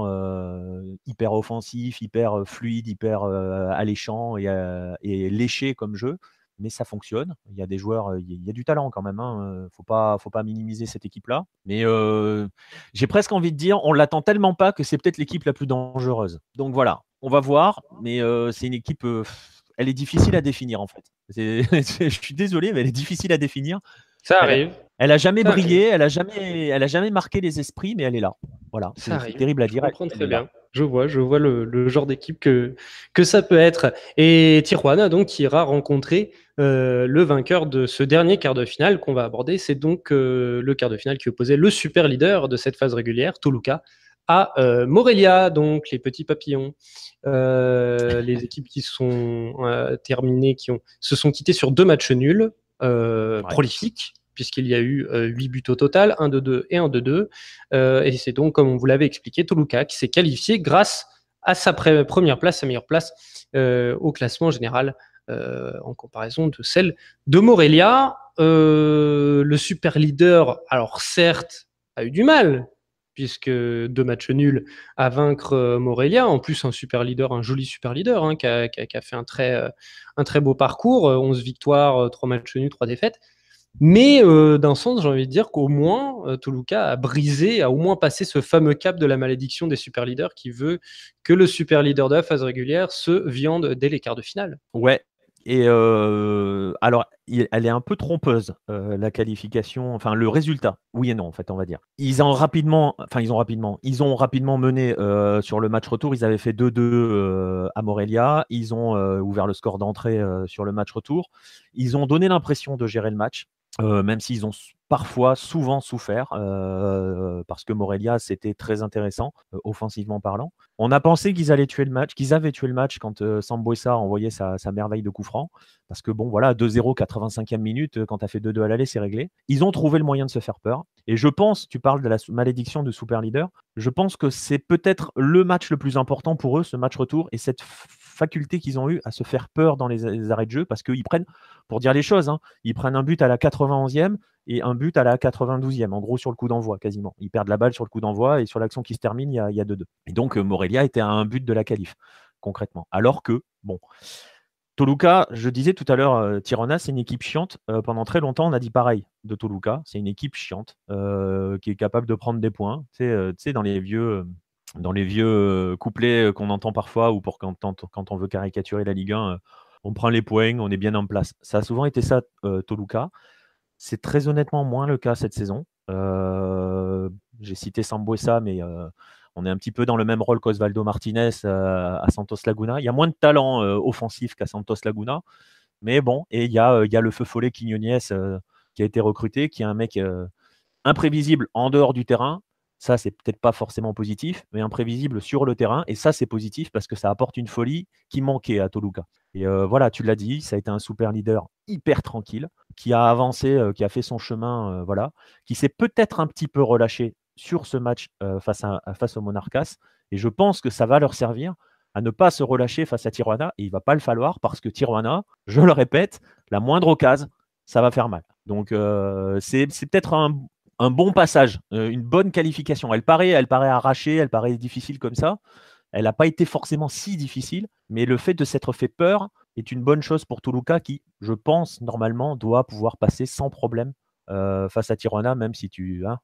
hyper offensif, hyper fluide, hyper alléchant et léché comme jeu. Mais ça fonctionne. Il y a des joueurs, il y a du talent quand même. Hein. Faut pas minimiser cette équipe-là. Mais j'ai presque envie de dire, on l'attend tellement pas que c'est peut-être l'équipe la plus dangereuse. Donc voilà, on va voir. Mais c'est une équipe. Elle est difficile à définir en fait. Je suis désolé, mais elle est difficile à définir. Ça arrive. Elle a jamais Ça brillé, elle a jamais marqué les esprits, mais elle est là. Voilà, Ça c'est arrive. terrible à Je dire. comprends Elle très est là. bien. Je vois le genre d'équipe que ça peut être. Et Tijuana, donc, qui ira rencontrer le vainqueur de ce dernier quart de finale qu'on va aborder. C'est donc le quart de finale qui opposait le super leader de cette phase régulière, Toluca, à Morelia, donc les petits papillons. Les équipes qui sont terminées, se sont quittées sur 2 matchs nuls prolifiques, puisqu'il y a eu 8 buts au total, 1 de 2 et 1 de 2. Et c'est donc, comme on vous l'avait expliqué, Toluca qui s'est qualifié grâce à sa première place, sa meilleure place au classement général en comparaison de celle de Morelia. Le super leader, alors certes, a eu du mal, puisque 2 matchs nuls à vaincre Morelia. En plus, un super leader, un joli super leader, hein, qui a fait un très beau parcours, 11 victoires, 3 matchs nuls, 3 défaites. Mais d'un sens, j'ai envie de dire qu'au moins, Toluca a brisé, a au moins passé ce fameux cap de la malédiction des super leaders qui veut que le super leader de la phase régulière se viande dès les quarts de finale. Ouais. Et alors, elle est un peu trompeuse, la qualification, enfin le résultat. Oui et non, en fait, on va dire. Ils ont rapidement mené sur le match retour. Ils avaient fait 2-2 à Morelia. Ils ont ouvert le score d'entrée sur le match retour. Ils ont donné l'impression de gérer le match. Même s'ils ont souvent souffert, parce que Morelia, c'était très intéressant, offensivement parlant. On a pensé qu'ils avaient tué le match quand Sambuesa a envoyé sa merveille de coup franc, parce que bon, voilà, 2-0, 85e minute, quand tu as fait 2-2 à l'aller, c'est réglé. Ils ont trouvé le moyen de se faire peur. Et je pense, tu parles de la malédiction de Super Leader, je pense que c'est peut-être le match le plus important pour eux, ce match retour, et cette faculté qu'ils ont eu à se faire peur dans les arrêts de jeu, parce qu'ils prennent, pour dire les choses, hein, ils prennent un but à la 91e et un but à la 92e, en gros sur le coup d'envoi quasiment. Ils perdent la balle sur le coup d'envoi et sur l'action qui se termine, il y a 2-2. Et donc Morelia était à un but de la qualif, concrètement. Alors que, bon, Toluca, je disais tout à l'heure, Tirana, c'est une équipe chiante. Pendant très longtemps, on a dit pareil de Toluca. C'est une équipe chiante qui est capable de prendre des points. Tu sais, dans les vieux couplets qu'on entend parfois ou quand on veut caricaturer la Ligue 1, on prend les points, on est bien en place. Ça a souvent été ça, Toluca. C'est très honnêtement moins le cas cette saison. J'ai cité Sambuesa, mais on est un petit peu dans le même rôle qu'Osvaldo Martinez à Santos Laguna. Il y a moins de talent offensif qu'à Santos Laguna. Mais bon, et il y a le feu follet Quiñones qui a été recruté, qui est un mec imprévisible en dehors du terrain. Ça, c'est peut-être pas forcément positif, mais imprévisible sur le terrain. Et ça, c'est positif parce que ça apporte une folie qui manquait à Toluca. Et voilà, tu l'as dit, ça a été un super leader hyper tranquille, qui a avancé, qui a fait son chemin, voilà, qui s'est peut-être un petit peu relâché sur ce match face au Monarcas. Et je pense que ça va leur servir à ne pas se relâcher face à Tijuana. Et il ne va pas le falloir parce que Tijuana, je le répète, la moindre occasion, ça va faire mal. Donc, c'est peut-être un bon passage, une bonne qualification. Elle paraît arrachée, elle paraît difficile comme ça. Elle n'a pas été forcément si difficile, mais le fait de s'être fait peur est une bonne chose pour Toluca qui, je pense, normalement, doit pouvoir passer sans problème face à Tijuana, même si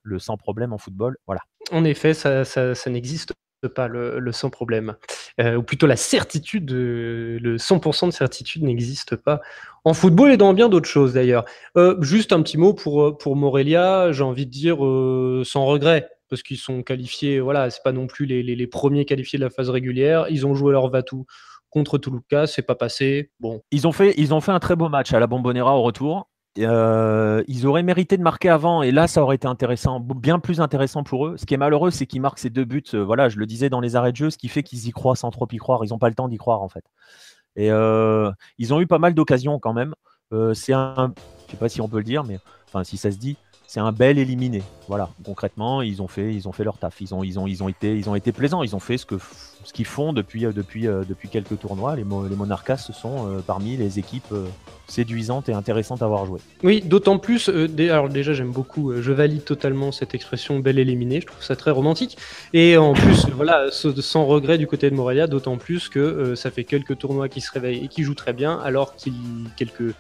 le sans problème en football, voilà. En effet, ça n'existe pas, le sans problème. Ou plutôt la certitude, le 100% de certitude n'existe pas en football et dans bien d'autres choses d'ailleurs. Juste un petit mot pour Morelia, j'ai envie de dire sans regret, parce qu'ils sont qualifiés, voilà, c'est pas non plus les premiers qualifiés de la phase régulière, ils ont joué leur va-tout contre Toluca, c'est pas passé. Bon. Ils ont fait un très beau match à la Bombonera au retour. Ils auraient mérité de marquer avant, et là ça aurait été intéressant, bien plus intéressant pour eux. Ce qui est malheureux, c'est qu'ils marquent ces 2 buts, voilà, je le disais, dans les arrêts de jeu, ce qui fait qu'ils y croient sans trop y croire. Ils n'ont pas le temps d'y croire en fait. Et ils ont eu pas mal d'occasions quand même. Je sais pas si on peut le dire, mais enfin si ça se dit, c'est un bel éliminé. Voilà, concrètement, ils ont fait leur taf. Ils ont été plaisants. Ils ont fait ce qu'ils font depuis quelques tournois. Les Monarcas sont parmi les équipes séduisantes et intéressantes à avoir joué. Oui, d'autant plus, alors déjà j'aime beaucoup, je valide totalement cette expression belle éliminée, je trouve ça très romantique. Et en plus, voilà, sans regret du côté de Morelia, d'autant plus que ça fait quelques tournois qui se réveillent et qui jouent très bien, alors quelques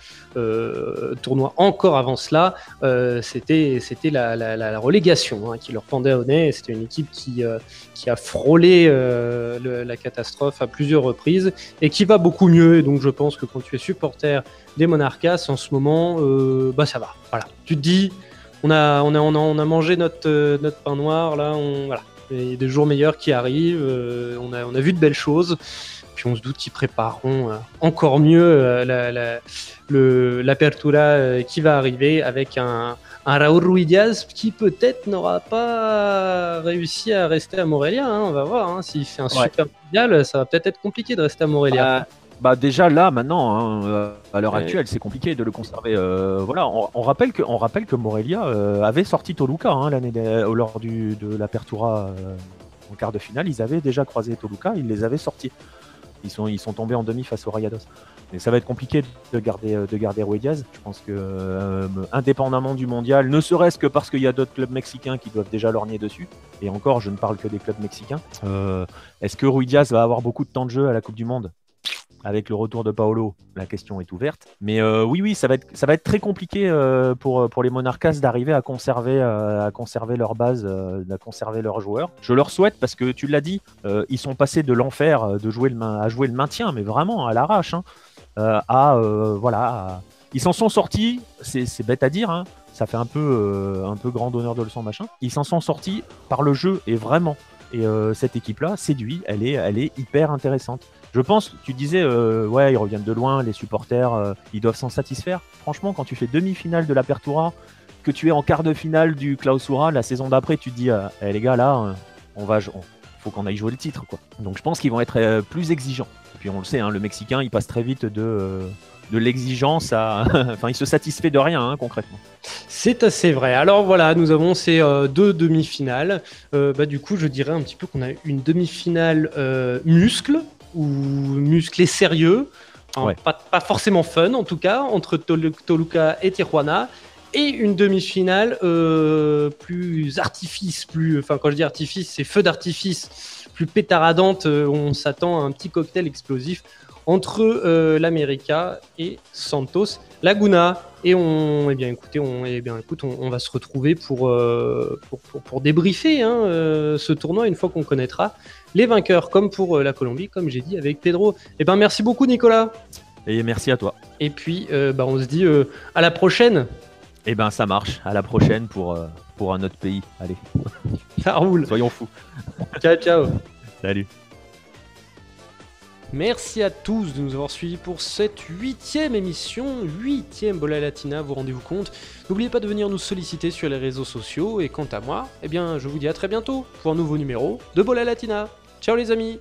tournois encore avant cela, c'était la relégation qui leur pendait au nez. C'était une équipe qui a frôlé la catastrophe à plusieurs reprises et qui va beaucoup mieux. Et donc je pense que quand tu es supporter des Monarcas en ce moment, ça va. Voilà. Tu te dis, on a mangé notre pain noir là. Voilà. Il y a des jours meilleurs qui arrivent. On a vu de belles choses. Puis on se doute qu'ils prépareront encore mieux l'apertura qui va arriver avec un Raúl Ruiz qui peut-être n'aura pas réussi à rester à Morelia. On va voir. S'il fait un super mondial, ça va peut-être être compliqué de rester à Morelia. Déjà là maintenant, à l'heure actuelle, c'est compliqué de le conserver. Voilà, on rappelle que Morelia avait sorti Toluca lors de l'Apertura en quart de finale. Ils avaient déjà croisé Toluca, ils les avaient sortis. Ils sont tombés en demi face aux Rayados. Mais ça va être compliqué de garder Ruiz Diaz. Je pense que indépendamment du mondial, ne serait-ce que parce qu'il y a d'autres clubs mexicains qui doivent déjà lorgner dessus. Et encore, je ne parle que des clubs mexicains. Est-ce que Ruiz Diaz va avoir beaucoup de temps de jeu à la Coupe du Monde ? Avec le retour de Paolo, la question est ouverte. Mais oui, ça va être très compliqué pour les Monarcas d'arriver à conserver leur base, à conserver leurs joueurs. Je leur souhaite parce que tu l'as dit, ils sont passés de l'enfer à jouer le maintien, mais vraiment à l'arrache. Ils s'en sont sortis, c'est bête à dire, ça fait un peu grand donneur de leçons machin. Ils s'en sont sortis par le jeu et vraiment. Et cette équipe-là séduit, elle est hyper intéressante. Je pense, tu disais, ils reviennent de loin, les supporters, ils doivent s'en satisfaire. Franchement, quand tu fais demi-finale de l'Apertura, que tu es en quart de finale du Clausura, la saison d'après, tu te dis, les gars, là, faut qu'on aille jouer le titre, quoi. Donc je pense qu'ils vont être plus exigeants. Et puis on le sait, le Mexicain, il passe très vite de l'exigence à... enfin, il se satisfait de rien, concrètement. C'est assez vrai. Alors voilà, nous avons ces 2 demi-finales. Du coup, je dirais un petit peu qu'on a une demi-finale muscle, ou musclé sérieux, pas forcément fun en tout cas, entre Toluca et Tijuana, et une demi-finale plus artifice, quand je dis artifice, c'est feu d'artifice, plus pétaradante, on s'attend à un petit cocktail explosif entre l'América et Santos Laguna. Et on va se retrouver pour débriefer ce tournoi une fois qu'on connaîtra les vainqueurs, comme pour la Colombie, comme j'ai dit avec Pedro. Merci beaucoup Nicolas. Et merci à toi. Et puis on se dit à la prochaine. Ça marche, à la prochaine pour un autre pays. Allez, ça roule. Soyons fous. Ciao. Salut. Merci à tous de nous avoir suivis pour cette 8e émission, 8e Bola Latina, vous rendez-vous compte. N'oubliez pas de venir nous solliciter sur les réseaux sociaux, et quant à moi, je vous dis à très bientôt pour un nouveau numéro de Bola Latina. Ciao les amis.